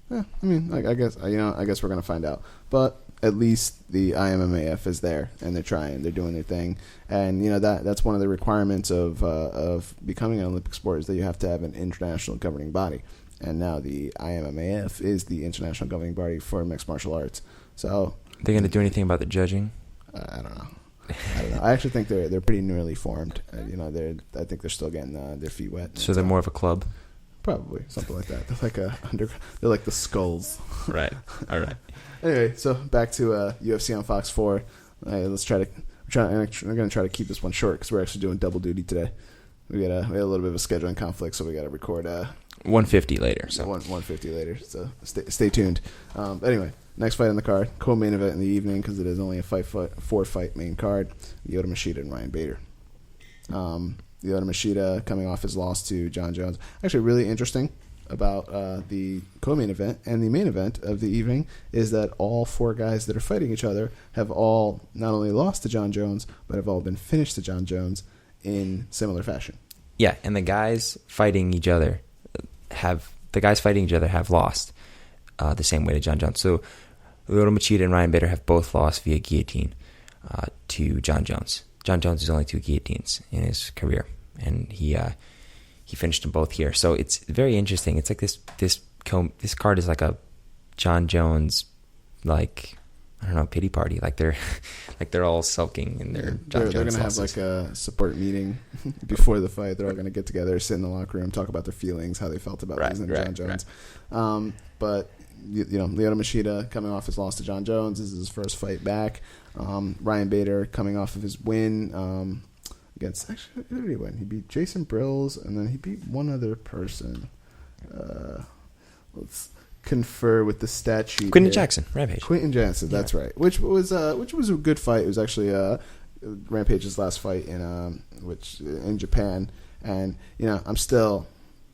[SPEAKER 1] yeah, I mean, I guess we're gonna find out. But at least the IMMAF is there, and they're doing their thing, and that's one of the requirements of becoming an Olympic sport is that you have to have an international governing body, and now the IMMAF is the international governing body for mixed martial arts. So,
[SPEAKER 2] they're gonna do anything about the judging?
[SPEAKER 1] I don't know. I actually think they're pretty newly formed. I think they're still getting their feet wet.
[SPEAKER 2] So they're more of a club,
[SPEAKER 1] probably something like that. They're like the Skulls.
[SPEAKER 2] Right. All right.
[SPEAKER 1] Anyway, so back to UFC on Fox 4. We're going to try to keep this one short because we're actually doing double duty today. We had a little bit of a scheduling conflict, so we got to record
[SPEAKER 2] 150 later. So
[SPEAKER 1] 150 later. So stay tuned. Anyway. Next fight on the card, co-main event in the evening because it is only a 4-fight main card. Lyoto Machida and Ryan Bader. Lyoto Machida coming off his loss to John Jones. Actually, really interesting about the co-main event and the main event of the evening is that all 4 guys that are fighting each other have all not only lost to John Jones, but have all been finished to John Jones in similar fashion.
[SPEAKER 2] Yeah, and the guys fighting each other have lost the same way to John Jones. So Lyoto Machida and Ryan Bader have both lost via guillotine to John Jones. John Jones has only 2 guillotines in his career, and he finished them both here. So it's very interesting. It's like this card is like a John Jones, like, I don't know, pity party. Like they're all sulking in their John Jones. They're gonna
[SPEAKER 1] have like a support meeting before the fight. They're all gonna get together, sit in the locker room, talk about their feelings, how they felt about losing to John Jones. Right. But Lyoto Machida coming off his loss to John Jones. This is his first fight back. Ryan Bader coming off of his win against, actually, who did he win? He beat Jason Brills, and then he beat one other person. Let's confer with the stat sheet.
[SPEAKER 2] Quinton Jackson, Rampage.
[SPEAKER 1] Quinton Jackson, that's right. Which was a good fight. It was actually Rampage's last fight in Japan, and I'm still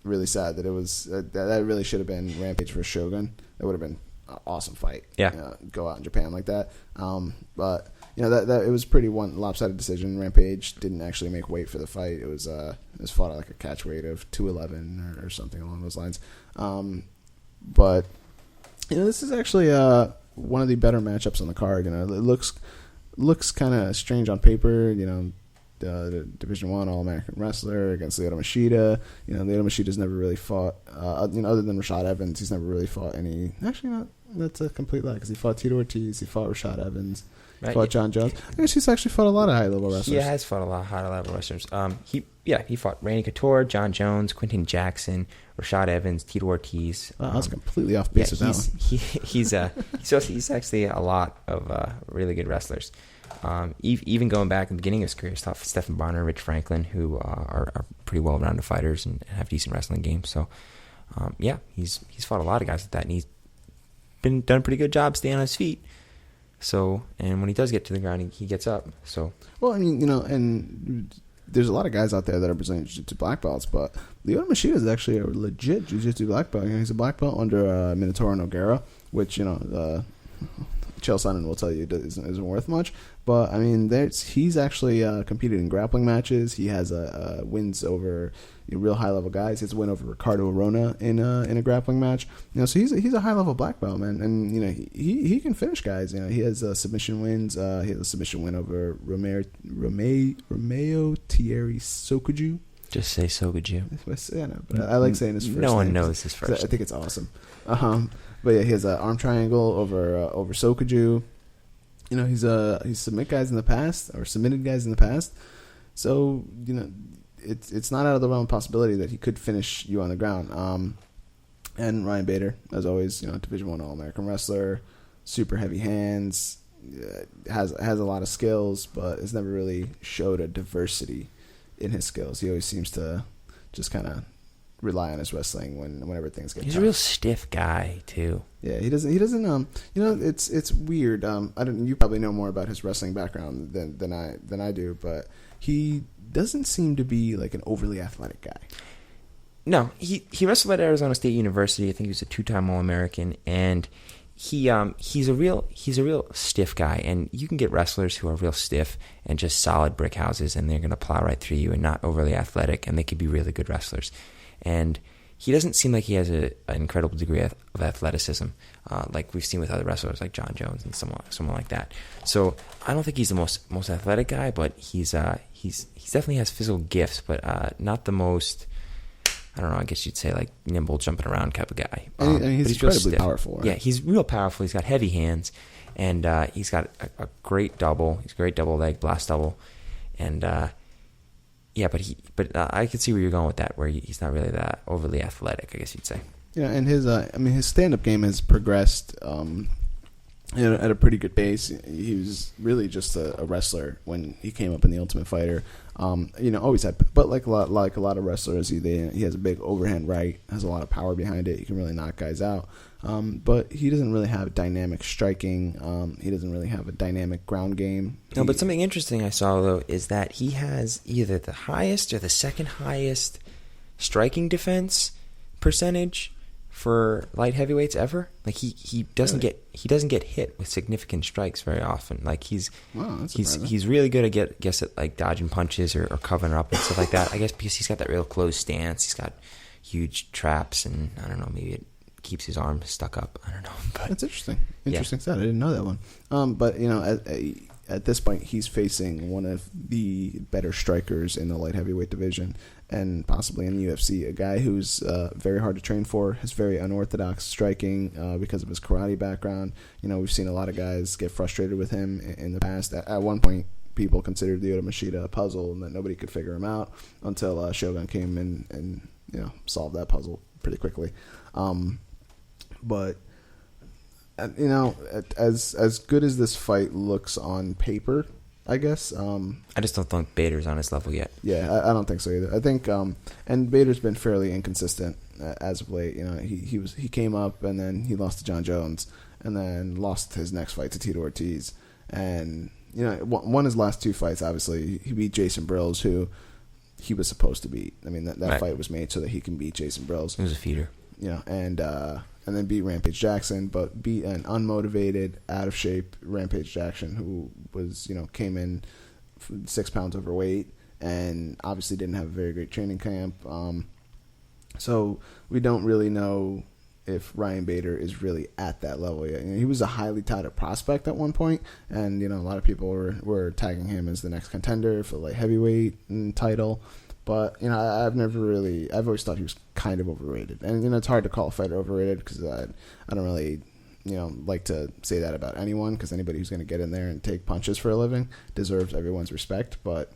[SPEAKER 1] really sad that it was that really should have been Rampage versus Shogun. That would have been an awesome fight.
[SPEAKER 2] Yeah,
[SPEAKER 1] go out in Japan like that. But that it was pretty lopsided decision. Rampage didn't actually make weight for the fight. It was fought at like a catch weight of 211 or something along those lines. But this is actually one of the better matchups on the card. It looks kind of strange on paper. The Division I All-American wrestler against Lyoto Machida. Lyoto Machida's never really fought, other than Rashad Evans, he's never really fought any. Actually, not. That's a complete lie because he fought Tito Ortiz, he fought Rashad Evans, he fought John Jones. I guess he's actually fought a lot of high-level wrestlers.
[SPEAKER 2] He has fought a lot of high-level wrestlers. He fought Randy Couture, John Jones, Quinton Jackson, Rashad Evans, Tito Ortiz.
[SPEAKER 1] I was completely off base with that one.
[SPEAKER 2] He's actually a lot of really good wrestlers. Even going back in the beginning of his career, stuff Stephen Varner, Rich Franklin, who are pretty well-rounded fighters and have decent wrestling games. So, he's fought a lot of guys like that, and he's done a pretty good job staying on his feet. So, and when he does get to the ground, he gets up. So,
[SPEAKER 1] well, I mean, and there's a lot of guys out there that are Brazilian Jiu-Jitsu black belts, but Lyoto Machida is actually a legit Jiu-Jitsu black belt. He's a black belt under Minotauro Nogueira, which Chael Sonnen will tell you isn't worth much. But I mean, he's actually competed in grappling matches. He has wins over real high level guys. He has a win over Ricardo Arona in a grappling match. So he's a high level black belt, man, and he can finish guys. He has submission wins. He has a submission win over Romeo Thierry Sokuju.
[SPEAKER 2] Just say Sokuju.
[SPEAKER 1] Yeah, no, but I like saying his first name.
[SPEAKER 2] No one knows his first name.
[SPEAKER 1] I think it's awesome. But yeah, he has an arm triangle over Sokuju. He's submitted guys in the past. So it's not out of the realm of possibility that he could finish you on the ground. And Ryan Bader, as always, Division I All-American wrestler, super heavy hands, has a lot of skills, but has never really showed a diversity in his skills. He always seems to just kind of rely on his wrestling whenever things get
[SPEAKER 2] He's
[SPEAKER 1] tough.
[SPEAKER 2] a real stiff guy too.
[SPEAKER 1] Yeah, he doesn't it's weird. You probably know more about his wrestling background than I do, but he doesn't seem to be like an overly athletic guy.
[SPEAKER 2] No, he wrestled at Arizona State University. I think he was a 2-time All-American, and he's a real stiff guy. And you can get wrestlers who are real stiff and just solid brick houses, and they're going to plow right through you and not overly athletic, and they could be really good wrestlers. And he doesn't seem like he has an incredible degree of athleticism, like we've seen with other wrestlers like John Jones and someone like that. So I don't think he's the most athletic guy, but he's definitely has physical gifts, but not the most. I don't know, I guess you'd say like nimble, jumping around type of guy.
[SPEAKER 1] And he's incredibly
[SPEAKER 2] stiff.
[SPEAKER 1] powerful. Right?
[SPEAKER 2] Yeah, he's real powerful. He's got heavy hands, and he's got a great double. He's a great double leg blast double, and but I could see where you're going with that, where he's not really that overly athletic, I guess you'd say.
[SPEAKER 1] Yeah, and his stand-up game has progressed at a pretty good pace. He was really just a wrestler when he came up in the Ultimate Fighter. Always had, but like a lot of wrestlers, he has a big overhand right, has a lot of power behind it. He can really knock guys out. But he doesn't really have dynamic striking. He doesn't really have a dynamic ground game.
[SPEAKER 2] No, but something interesting I saw though is that he has either the highest or the second highest striking defense percentage for light heavyweights ever. Like he doesn't get hit with significant strikes very often. Like he's really good at like dodging punches or covering up and stuff like that. I guess because he's got that real closed stance. He's got huge traps, and I don't know, maybe it keeps his arm stuck up. I don't know. But
[SPEAKER 1] that's interesting. Interesting stat. I didn't know that one. But at this point, he's facing one of the better strikers in the light heavyweight division, and possibly in the UFC. A guy who's very hard to train for, has very unorthodox striking because of his karate background. We've seen a lot of guys get frustrated with him in the past. At one point, people considered Lyoto Machida a puzzle, and that nobody could figure him out until Shogun came in and solved that puzzle pretty quickly. But as good as this fight looks on paper, I guess.
[SPEAKER 2] I just don't think Bader's on his level yet.
[SPEAKER 1] Yeah, I don't think so either. I think, and Bader's been fairly inconsistent as of late. He came up and then he lost to John Jones, and then lost his next fight to Tito Ortiz, and won his last two fights. Obviously, he beat Jason Brills, who he was supposed to beat. I mean, that right. Fight was made so that he can beat Jason Brills.
[SPEAKER 2] It was a feeder.
[SPEAKER 1] And then beat Rampage Jackson, but beat an unmotivated, out of shape Rampage Jackson, who was, came in 6 pounds overweight and obviously didn't have a very great training camp. So we don't really know if Ryan Bader is really at that level yet. He was a highly touted prospect at one point, and a lot of people were tagging him as the next contender for the light heavyweight title. But I've always thought he was kind of overrated, and it's hard to call a fighter overrated because I don't really like to say that about anyone, because anybody who's going to get in there and take punches for a living deserves everyone's respect. But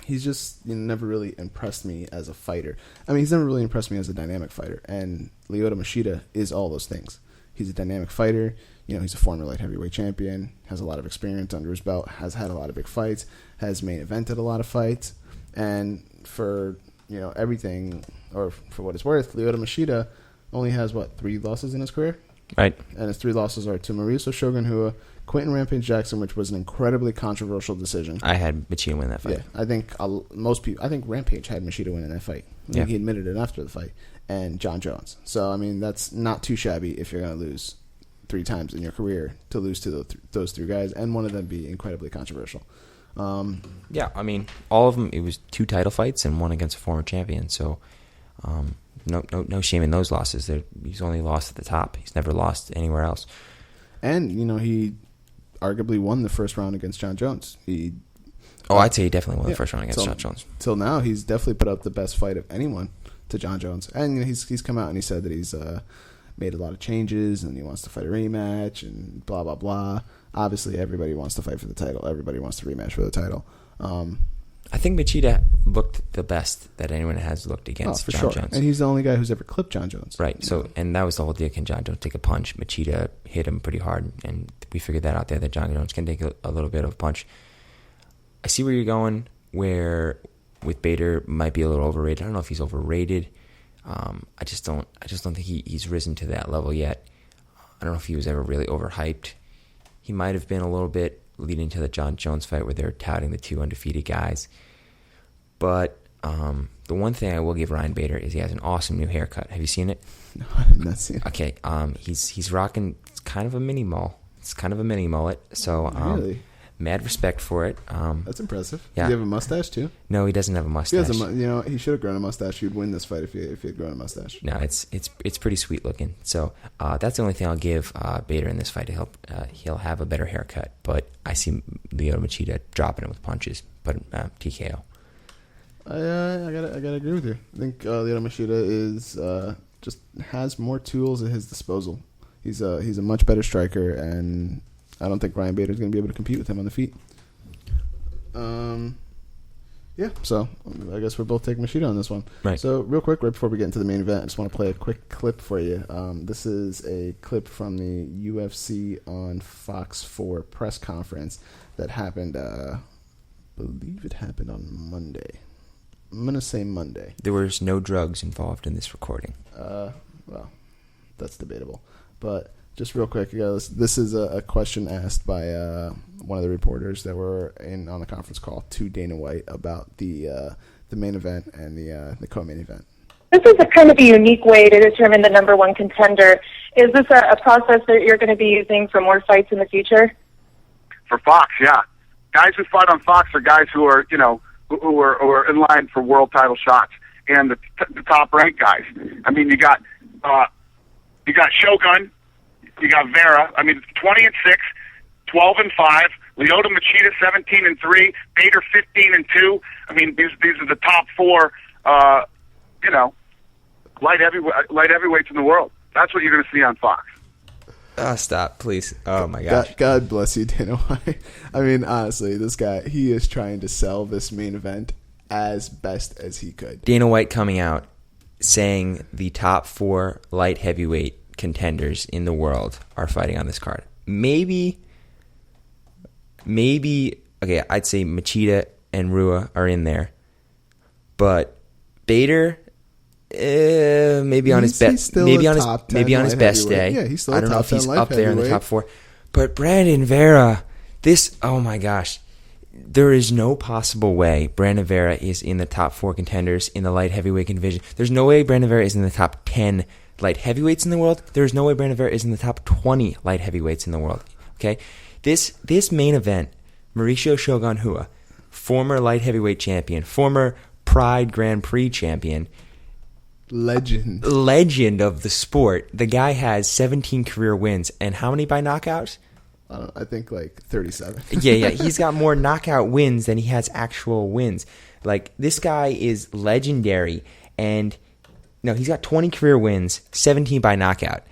[SPEAKER 1] he's just never really impressed me as a fighter. I mean, he's never really impressed me as a dynamic fighter, and Lyoto Machida is all those things. He's a dynamic fighter. He's a former light heavyweight champion, has a lot of experience under his belt, has had a lot of big fights, has main evented a lot of fights. And for everything, or for what it's worth, Lyoto Machida only has 3 losses in his career,
[SPEAKER 2] right? And
[SPEAKER 1] his 3 losses are to Mauricio Shogun Rua, Quentin Rampage Jackson, which was an incredibly controversial decision.
[SPEAKER 2] I had Machida win that fight.
[SPEAKER 1] Yeah, I think most people. I think Rampage had Machida win in that fight. I think he admitted it after the fight, and John Jones. So I mean, that's not too shabby if you're going to lose 3 times in your career, to lose to those 3 guys, and one of them be incredibly controversial.
[SPEAKER 2] I mean, all of them. It was 2 title fights and one against a former champion. So, no shame in those losses. He's only lost at the top. He's never lost anywhere else.
[SPEAKER 1] And he arguably won the first round against John Jones.
[SPEAKER 2] I'd say he definitely won the first round against John Jones.
[SPEAKER 1] Till now, he's definitely put up the best fight of anyone to John Jones. And he's come out and he said that he's made a lot of changes and he wants to fight a rematch and blah blah blah. Obviously, everybody wants to fight for the title. Everybody wants to rematch for the title.
[SPEAKER 2] I think Machida looked the best that anyone has looked against John Jones.
[SPEAKER 1] And he's the only guy who's ever clipped John Jones.
[SPEAKER 2] Right. So, and that was the whole deal. Can John Jones take a punch? Machida hit him pretty hard, and we figured that out there, that John Jones can take a little bit of a punch. I see where you're going, where with Bader might be a little overrated. I don't know if he's overrated, I just don't think he's risen to that level yet. I don't know if he was ever really overhyped. He might have been a little bit leading to the John Jones fight where they're touting the 2 undefeated guys. But the one thing I will give Ryan Bader is he has an awesome new haircut. Have you seen it?
[SPEAKER 1] No, I have not seen it.
[SPEAKER 2] Okay, he's rocking kind of a mini mole. It's kind of a mini mullet. So
[SPEAKER 1] really?
[SPEAKER 2] Mad respect for it.
[SPEAKER 1] That's impressive.
[SPEAKER 2] Yeah.
[SPEAKER 1] Does he have a mustache too?
[SPEAKER 2] No, he doesn't have a mustache.
[SPEAKER 1] He should have grown a mustache. He'd win this fight if he had grown a mustache.
[SPEAKER 2] No, it's pretty sweet looking. So that's the only thing I'll give Bader in this fight to help. He'll have a better haircut, but I see Lyoto Machida dropping it with punches, but TKO.
[SPEAKER 1] I gotta agree with you. I think Lyoto Machida is just has more tools at his disposal. He's a much better striker, and I don't think Ryan Bader is going to be able to compete with him on the feet. Yeah, so I guess we're both taking Machida on this one.
[SPEAKER 2] Right.
[SPEAKER 1] So real quick, right before we get into the main event, I just want to play a quick clip for you. This is a clip from the UFC on Fox 4 press conference that happened, I believe it happened on Monday. I'm going to say Monday.
[SPEAKER 2] There was no drugs involved in this recording.
[SPEAKER 1] Well, that's debatable. But just real quick, guys, this is a question asked by one of the reporters that were on the conference call to Dana White about the main event and the co-main event.
[SPEAKER 3] This is a kind of a unique way to determine the number one contender. Is this a process that you're going to be using for more fights in the future?
[SPEAKER 4] For Fox, yeah. Guys who fight on Fox are guys who are, who are in line for world title shots and the top ranked guys. I mean, you got Shogun, you got Vera. I mean, 20-6, 12-5. Lyoto Machida 17-3, Bader 15-2. I mean, these are the top 4, light heavyweights in the world. That's what you're going to see on Fox.
[SPEAKER 2] Stop, please. Oh, my gosh.
[SPEAKER 1] God bless you, Dana White. I mean, honestly, this guy, he is trying to sell this main event as best as he could.
[SPEAKER 2] Dana White coming out saying the top 4 light heavyweight contenders in the world are fighting on this card. Maybe, okay, I'd say Machida and Rua are in there. But Bader... maybe on his best day.
[SPEAKER 1] Yeah, he's still
[SPEAKER 2] I don't know if he's up there in the top 4. But Brandon Vera, oh my gosh, there is no possible way Brandon Vera is in the top 4 contenders in the light heavyweight division. There's no way Brandon Vera is in the top 10 light heavyweights in the world. There's no way Brandon Vera is in the top 20 light heavyweights in the world. Okay, this main event, Mauricio Shogun Rua, former light heavyweight champion, former Pride Grand Prix champion. Legend of the sport. The guy has 17 career wins, and how many by knockouts?
[SPEAKER 1] I think like 37.
[SPEAKER 2] Yeah. He's got more knockout wins than he has actual wins. Like, this guy is legendary, and no, he's got 20 career wins, 17 by knockout.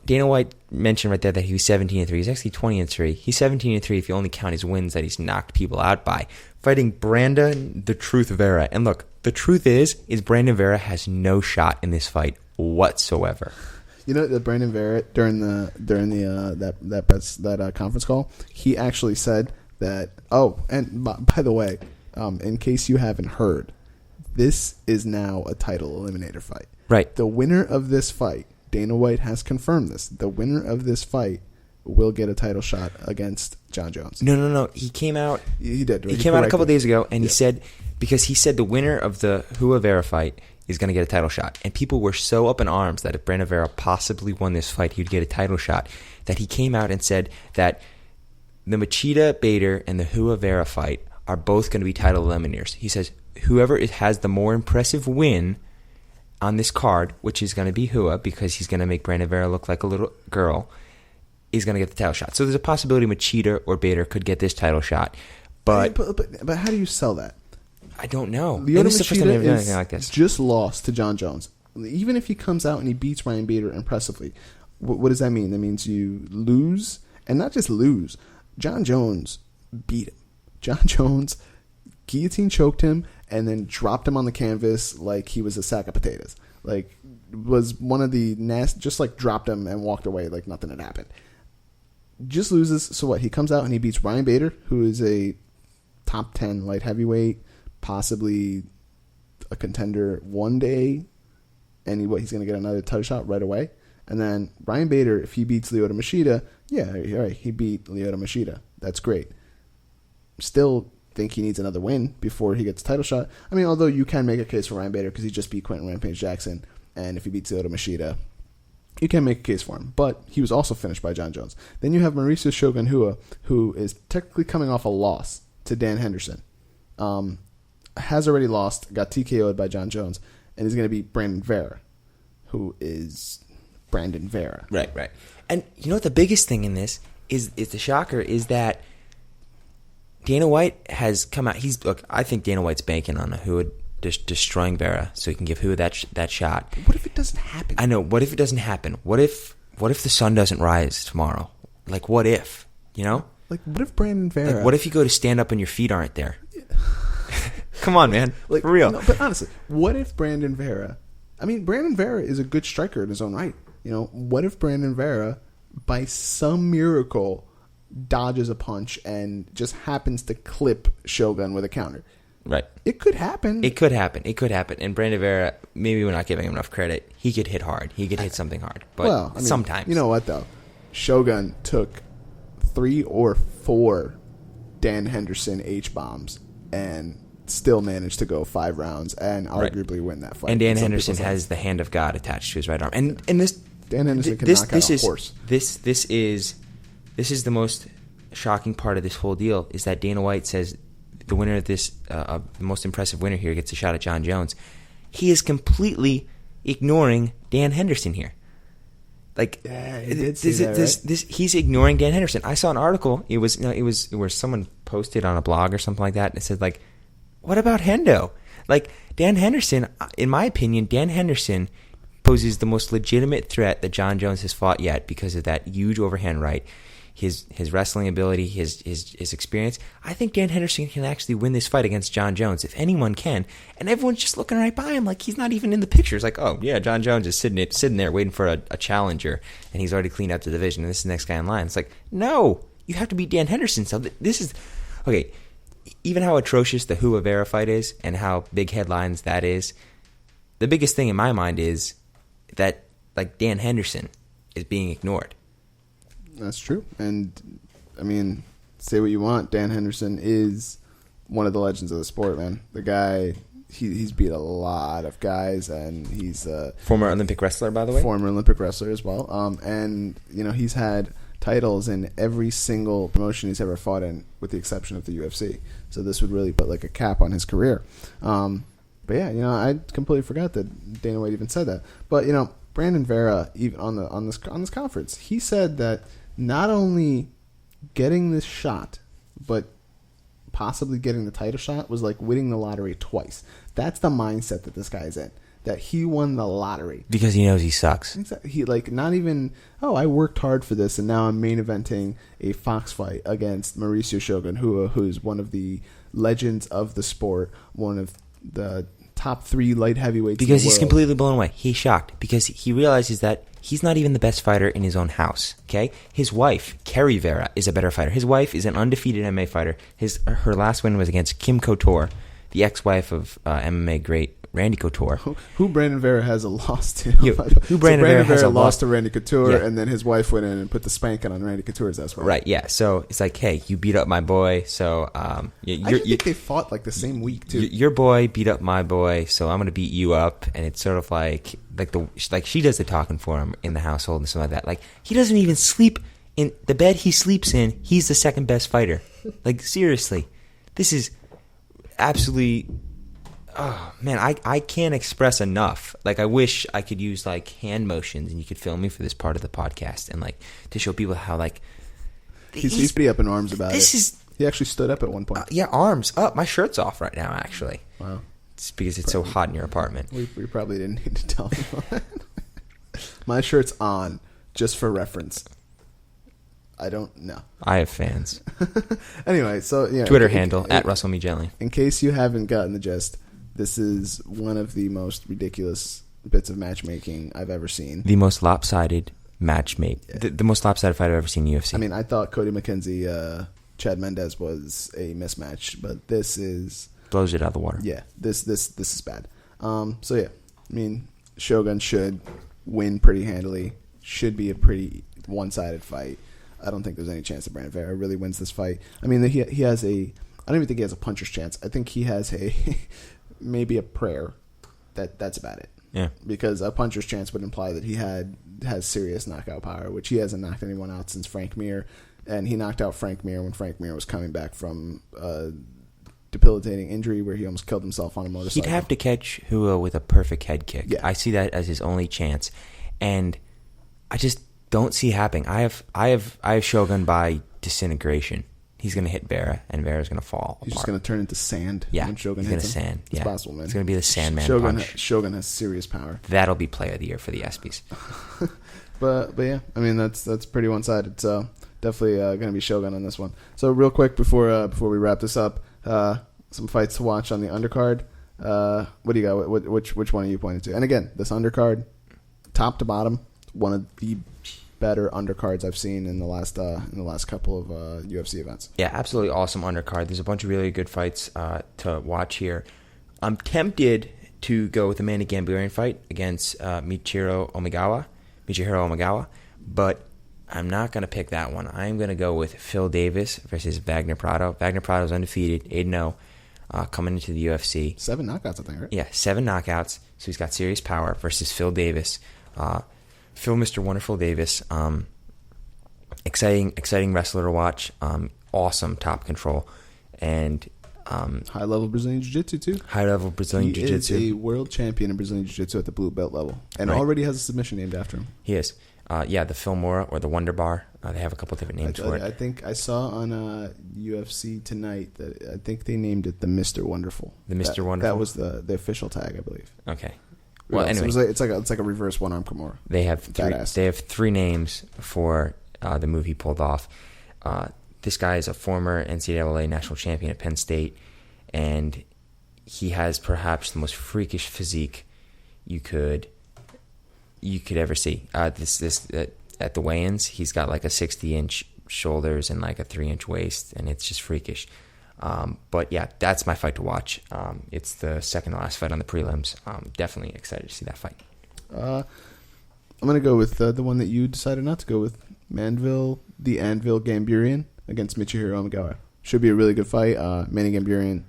[SPEAKER 2] Dana White mentioned right there that he was 17-3. He's actually 20-3. He's 17-3 if you only count his wins that he's knocked people out by. Fighting Brandon the Truth Vera. And look, the truth is Brandon Vera has no shot in this fight whatsoever.
[SPEAKER 1] You know that Brandon Vera during that conference call, he actually said that. Oh, and by the way, in case you haven't heard, this is now a title eliminator fight.
[SPEAKER 2] Right.
[SPEAKER 1] The winner of this fight, Dana White has confirmed this. The winner of this fight will get a title shot against John Jones.
[SPEAKER 2] No. He came out.
[SPEAKER 1] He did. Right?
[SPEAKER 2] He came out a couple days ago, and he said, because he said the winner of the Rua Vera fight is going to get a title shot. And people were so up in arms that if Brandon Vera possibly won this fight, he would get a title shot, that he came out and said that the Machida Bader and the Rua Vera fight are both going to be title eliminators. He says whoever has the more impressive win on this card, which is going to be Rua, because he's going to make Brandon Vera look like a little girl, is going to get the title shot. So there's a possibility Machida or Bader could get this title shot. But
[SPEAKER 1] how do you sell that?
[SPEAKER 2] I don't know.
[SPEAKER 1] Lyoto
[SPEAKER 2] This is the first time I've done anything like
[SPEAKER 1] Machida
[SPEAKER 2] this.
[SPEAKER 1] just lost to John Jones. Even if he comes out and he beats Ryan Bader impressively, what does that mean? That means you lose, and not just lose. John Jones beat him. John Jones guillotine choked him and then dropped him on the canvas like he was a sack of potatoes. Like, was one of the just like dropped him and walked away like nothing had happened. Just loses. So what? He comes out and he beats Ryan Bader, who is a top 10 light heavyweight, possibly a contender one day and he's going to get another title shot right away. And then Ryan Bader, if he beats Lyoto Machida, yeah, all right, he beat Lyoto Machida. That's great. Still think he needs another win before he gets a title shot. I mean, although you can make a case for Ryan Bader because he just beat Quentin Rampage Jackson, and if he beats Lyoto Machida, you can make a case for him. But he was also finished by John Jones. Then you have Mauricio Shogun Rua, who is technically coming off a loss to Dan Henderson. Has already lost, got TKO'd by John Jones, and is going to beat Brandon Vera, who is Brandon Vera.
[SPEAKER 2] Right. And you know what the biggest thing in this is the shocker is that Dana White has come out. I think Dana White's banking on Rua destroying Vera so he can give Rua that shot.
[SPEAKER 1] What if it doesn't happen?
[SPEAKER 2] I know. What if it doesn't happen? What if the sun doesn't rise tomorrow? Like, what if? You know?
[SPEAKER 1] Like, what if Brandon Vera...
[SPEAKER 2] Like, what if you go to stand up and your feet aren't there? Come on, man. Like, for real.
[SPEAKER 1] No, but honestly, what if Brandon Vera... I mean, Brandon Vera is a good striker in his own right. You know, what if Brandon Vera, by some miracle, dodges a punch and just happens to clip Shogun with a counter?
[SPEAKER 2] Right.
[SPEAKER 1] It could happen.
[SPEAKER 2] It could happen. And Brandon Vera, maybe we're not giving him enough credit. He could hit hard. He could hit something hard. But sometimes.
[SPEAKER 1] You know what, though? Shogun took 3 or 4 Dan Henderson H-bombs and still managed to go 5 rounds and arguably win that fight.
[SPEAKER 2] And Dan Henderson has the hand of God attached to his right arm. And this
[SPEAKER 1] Dan Henderson can knock out a horse.
[SPEAKER 2] This is the most shocking part of this whole deal is that Dana White says the winner of this, the most impressive winner here gets a shot at John Jones. He is completely ignoring Dan Henderson here. Like, he's ignoring Dan Henderson. I saw an article. It was where someone posted on a blog or something like that, and it said, like, what about Hendo? Like, Dan Henderson, in my opinion, Dan Henderson poses the most legitimate threat that John Jones has fought yet because of that huge overhand right, his wrestling ability, his experience. I think Dan Henderson can actually win this fight against John Jones, if anyone can. And everyone's just looking right by him like he's not even in the picture. It's like, oh, yeah, John Jones is sitting there waiting for a challenger, and he's already cleaned up the division, and this is the next guy in line. It's like, no, you have to beat Dan Henderson. So this is... Okay, even how atrocious the Rua Vera fight is and how big headlines that is, the biggest thing in my mind is that, like, Dan Henderson is being ignored.
[SPEAKER 1] That's true. And, I mean, say what you want, Dan Henderson is one of the legends of the sport, man. The guy, he's beat a lot of guys, and he's a...
[SPEAKER 2] Former Olympic wrestler, by the way?
[SPEAKER 1] Former Olympic wrestler as well. And, you know, he's had titles in every single promotion he's ever fought in, with the exception of the UFC. So this would really put, like, a cap on his career. But, yeah, you know, I completely forgot that Dana White even said that. But, you know, Brandon Vera, even on this conference, he said that not only getting this shot, but possibly getting the title shot was like winning the lottery twice. That's the mindset that this guy's in. That he won the lottery.
[SPEAKER 2] Because he knows he sucks.
[SPEAKER 1] Exactly. He, like, not even, I worked hard for this, and now I'm main eventing a Fox fight against Mauricio Shogun, who's one of the legends of the sport, one of the top 3 light heavyweights
[SPEAKER 2] because
[SPEAKER 1] in the
[SPEAKER 2] he's
[SPEAKER 1] world.
[SPEAKER 2] Completely blown away. He's shocked because he realizes that he's not even the best fighter in his own house. Okay, his wife Kerry Vera is a better fighter. His wife is an undefeated MMA fighter. Her last win was against Kim Couture, the ex-wife of MMA great Randy Couture.
[SPEAKER 1] Who Brandon Vera has a loss to.
[SPEAKER 2] Brandon Vera
[SPEAKER 1] lost to Randy Couture, and then his wife went in and put the spanking on Randy Couture's ass.
[SPEAKER 2] Right, yeah. So it's like, hey, you beat up my boy, so...
[SPEAKER 1] I think they fought like the same week, too.
[SPEAKER 2] Your boy beat up my boy, so I'm going to beat you up, and it's sort of like she does the talking for him in the household and stuff like that. Like, he doesn't even sleep in the bed he sleeps in. He's the second best fighter. Like, seriously. This is absolutely... Oh, man, I can't express enough. Like, I wish I could use, like, hand motions and you could film me for this part of the podcast and, like, to show people how, like...
[SPEAKER 1] He's pretty up in arms about it. He actually stood up at one point.
[SPEAKER 2] Yeah, arms up. My shirt's off right now, actually.
[SPEAKER 1] Wow.
[SPEAKER 2] It's because it's so hot in your apartment.
[SPEAKER 1] We probably didn't need to tell people that. My shirt's on, just for reference. I don't know.
[SPEAKER 2] I have fans.
[SPEAKER 1] Anyway, so, yeah.
[SPEAKER 2] Twitter handle, at Russell Me Gently.
[SPEAKER 1] In case you haven't gotten the gist... This is one of the most ridiculous bits of matchmaking I've ever seen.
[SPEAKER 2] The most lopsided matchmake. Yeah. The most lopsided fight I've ever seen in UFC.
[SPEAKER 1] I mean, I thought Cody McKenzie, Chad Mendez was a mismatch, but this is...
[SPEAKER 2] Blows it out of the water.
[SPEAKER 1] Yeah, this is bad. So, yeah. I mean, Shogun should win pretty handily. Should be a pretty one-sided fight. I don't think there's any chance that Brandon Vera really wins this fight. I mean, he has a. I don't even think he has a puncher's chance. I think he has a maybe a prayer. That's about it.
[SPEAKER 2] Yeah.
[SPEAKER 1] Because a puncher's chance would imply that he has serious knockout power, which he hasn't knocked anyone out since Frank Mir, and he knocked out Frank Mir when Frank Mir was coming back from a debilitating injury where he almost killed himself on a motorcycle.
[SPEAKER 2] He'd have to catch Hua with a perfect head kick.
[SPEAKER 1] Yeah.
[SPEAKER 2] I see that as his only chance, and I just don't see it happening. I have Shogun by disintegration. He's going to hit Vera, and Vera's going to fall
[SPEAKER 1] He's
[SPEAKER 2] apart.
[SPEAKER 1] just going to turn into sand
[SPEAKER 2] Yeah,
[SPEAKER 1] when Shogun
[SPEAKER 2] he's
[SPEAKER 1] hits
[SPEAKER 2] going to
[SPEAKER 1] him.
[SPEAKER 2] sand.
[SPEAKER 1] It's
[SPEAKER 2] Yeah.
[SPEAKER 1] possible, man.
[SPEAKER 2] It's going to be the Sandman punch.
[SPEAKER 1] Shogun has serious power.
[SPEAKER 2] That'll be Player of the Year for the ESPYs.
[SPEAKER 1] But yeah, I mean that's pretty one-sided. So definitely going to be Shogun on this one. So real quick before we wrap this up, some fights to watch on the undercard. What do you got? Which one are you pointing to? And again, this undercard, top to bottom, one of the better undercards I've seen in the last couple of UFC events.
[SPEAKER 2] Yeah, absolutely awesome undercard. There's a bunch of really good fights to watch here. I'm tempted to go with the Manny Gambarian fight against Michihiro Omagawa, but I'm not going to pick that one. I'm going to go with Phil Davis versus Wagner Prado. Wagner Prado's undefeated, 8-0, coming into the UFC.
[SPEAKER 1] 7 knockouts, I think, right?
[SPEAKER 2] Yeah, 7 knockouts, so he's got serious power versus Phil Davis. Phil, Mr. Wonderful Davis, exciting wrestler to watch, awesome top control, and
[SPEAKER 1] high-level Brazilian Jiu-Jitsu, too.
[SPEAKER 2] High-level Brazilian Jiu-Jitsu.
[SPEAKER 1] He is a world champion in Brazilian Jiu-Jitsu at the blue belt level, and
[SPEAKER 2] Right.
[SPEAKER 1] already has a submission named after him.
[SPEAKER 2] He is. The Phil Mora or the Wonder Bar. They have a couple different names for it.
[SPEAKER 1] I think I saw on UFC Tonight that I think they named it the Mr. Wonderful.
[SPEAKER 2] The Mr. Wonderful?
[SPEAKER 1] That was the official tag, I believe.
[SPEAKER 2] Okay. Well, anyway,
[SPEAKER 1] it's like a reverse one-arm Kimura.
[SPEAKER 2] They have
[SPEAKER 1] Badass.
[SPEAKER 2] They have 3 names for the move he pulled off. This guy is a former NCAA national champion at Penn State, and he has perhaps the most freakish physique you could ever see. At the weigh-ins, he's got like a 60-inch shoulders and like a 3-inch waist, and it's just freakish. But yeah, that's my fight to watch. It's the second to last fight on the prelims. Definitely excited to see that fight. I'm
[SPEAKER 1] going to go with the one that you decided not to go with, the Anvil Gambarian against Michihiro Omagawa. Should be a really good fight. Manny Gambarian,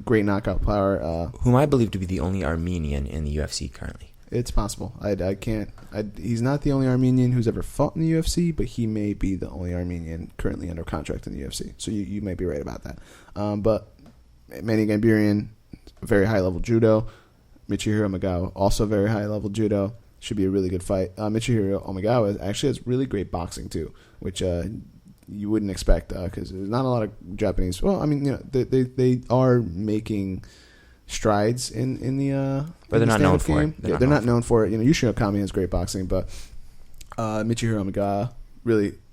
[SPEAKER 1] great knockout power.
[SPEAKER 2] Whom I believe to be the only Armenian in the UFC currently.
[SPEAKER 1] It's possible. I can't. He's not the only Armenian who's ever fought in the UFC, but he may be the only Armenian currently under contract in the UFC. So you may be right about that. But Manny Gambarian, very high level judo. Michihiro Omagawa, also very high level judo. Should be a really good fight. Michihiro Omagawa actually has really great boxing too, which you wouldn't expect because there's not a lot of Japanese. Well, I mean, they are making strides in the
[SPEAKER 2] but they're not known for
[SPEAKER 1] game.
[SPEAKER 2] it.
[SPEAKER 1] They're not known for it. Yushin Okami has great boxing, but Michihiro Omagawa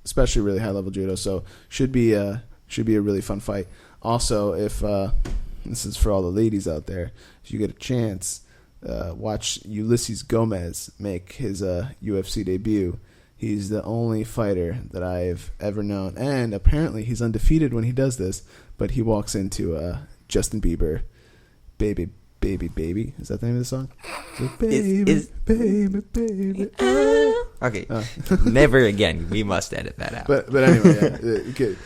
[SPEAKER 1] especially really high level judo. So should be a really fun fight. Also, if this is for all the ladies out there, if you get a chance, watch Ulysses Gomez make his UFC debut. He's the only fighter that I've ever known, and apparently he's undefeated when he does this. But he walks into Justin Bieber. Baby, baby, baby. Is that the name of the song? Baby.
[SPEAKER 2] Okay. Never again. We must edit that out.
[SPEAKER 1] But anyway,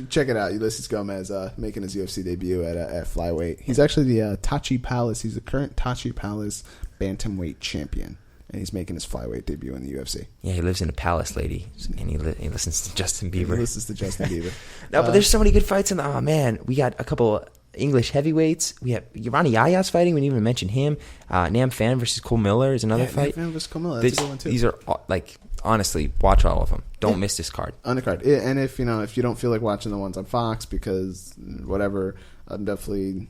[SPEAKER 1] check it out. Ulysses Gomez making his UFC debut at flyweight. He's actually the Tachi Palace. He's the current Tachi Palace bantamweight champion, and he's making his flyweight debut in the UFC.
[SPEAKER 2] Yeah, he lives in a palace, lady, and he listens to Justin Bieber.
[SPEAKER 1] He listens to Justin Bieber.
[SPEAKER 2] No, but there's so many good fights in the. Oh man, we got a couple English heavyweights. We have Ronnie Yaya's fighting. We didn't even mention him. Nam Phan versus Cole Miller is another fight.
[SPEAKER 1] Nam Phan versus Cole Miller. That's a good one too.
[SPEAKER 2] These are honestly, watch all of them. Don't miss this card.
[SPEAKER 1] Undercard. And if you don't feel like watching the ones on Fox because whatever, I'm definitely.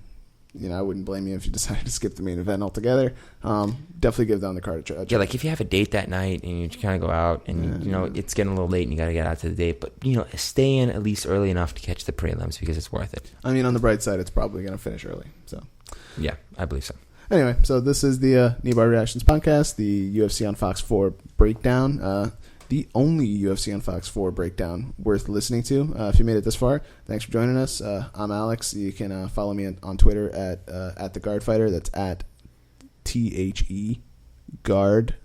[SPEAKER 1] I wouldn't blame you if you decided to skip the main event altogether. Definitely give the undercard a try.
[SPEAKER 2] Yeah, like if you have a date that night and you kind of go out and it's getting a little late and you got to get out to the date, but stay in at least early enough to catch the prelims because it's worth it.
[SPEAKER 1] I mean, on the bright side, it's probably going to finish early. So,
[SPEAKER 2] yeah, I believe so.
[SPEAKER 1] Anyway, so this is the KneeBar Reactions podcast, the UFC on Fox 4 breakdown. The only UFC on Fox 4 breakdown worth listening to. If you made it this far, thanks for joining us. I'm Alex. You can follow me on Twitter at the Guard Fighter. That's at TheGuardfighter. Guard.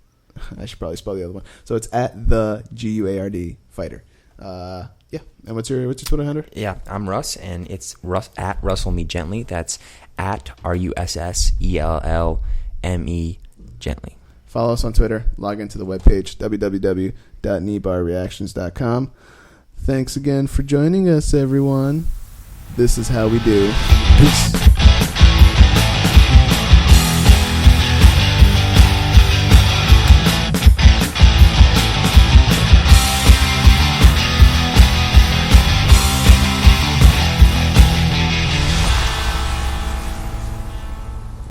[SPEAKER 1] I should probably spell the other one. So it's at the GUARD fighter. Yeah. And what's your Twitter handle?
[SPEAKER 2] Yeah, I'm Russ, and it's Russ at Russell Me Gently. That's at RUSSELLME Gently.
[SPEAKER 1] Follow us on Twitter. Log into the webpage, www.kneebarreactions.com. Thanks again for joining us, everyone. This is how we do. Peace.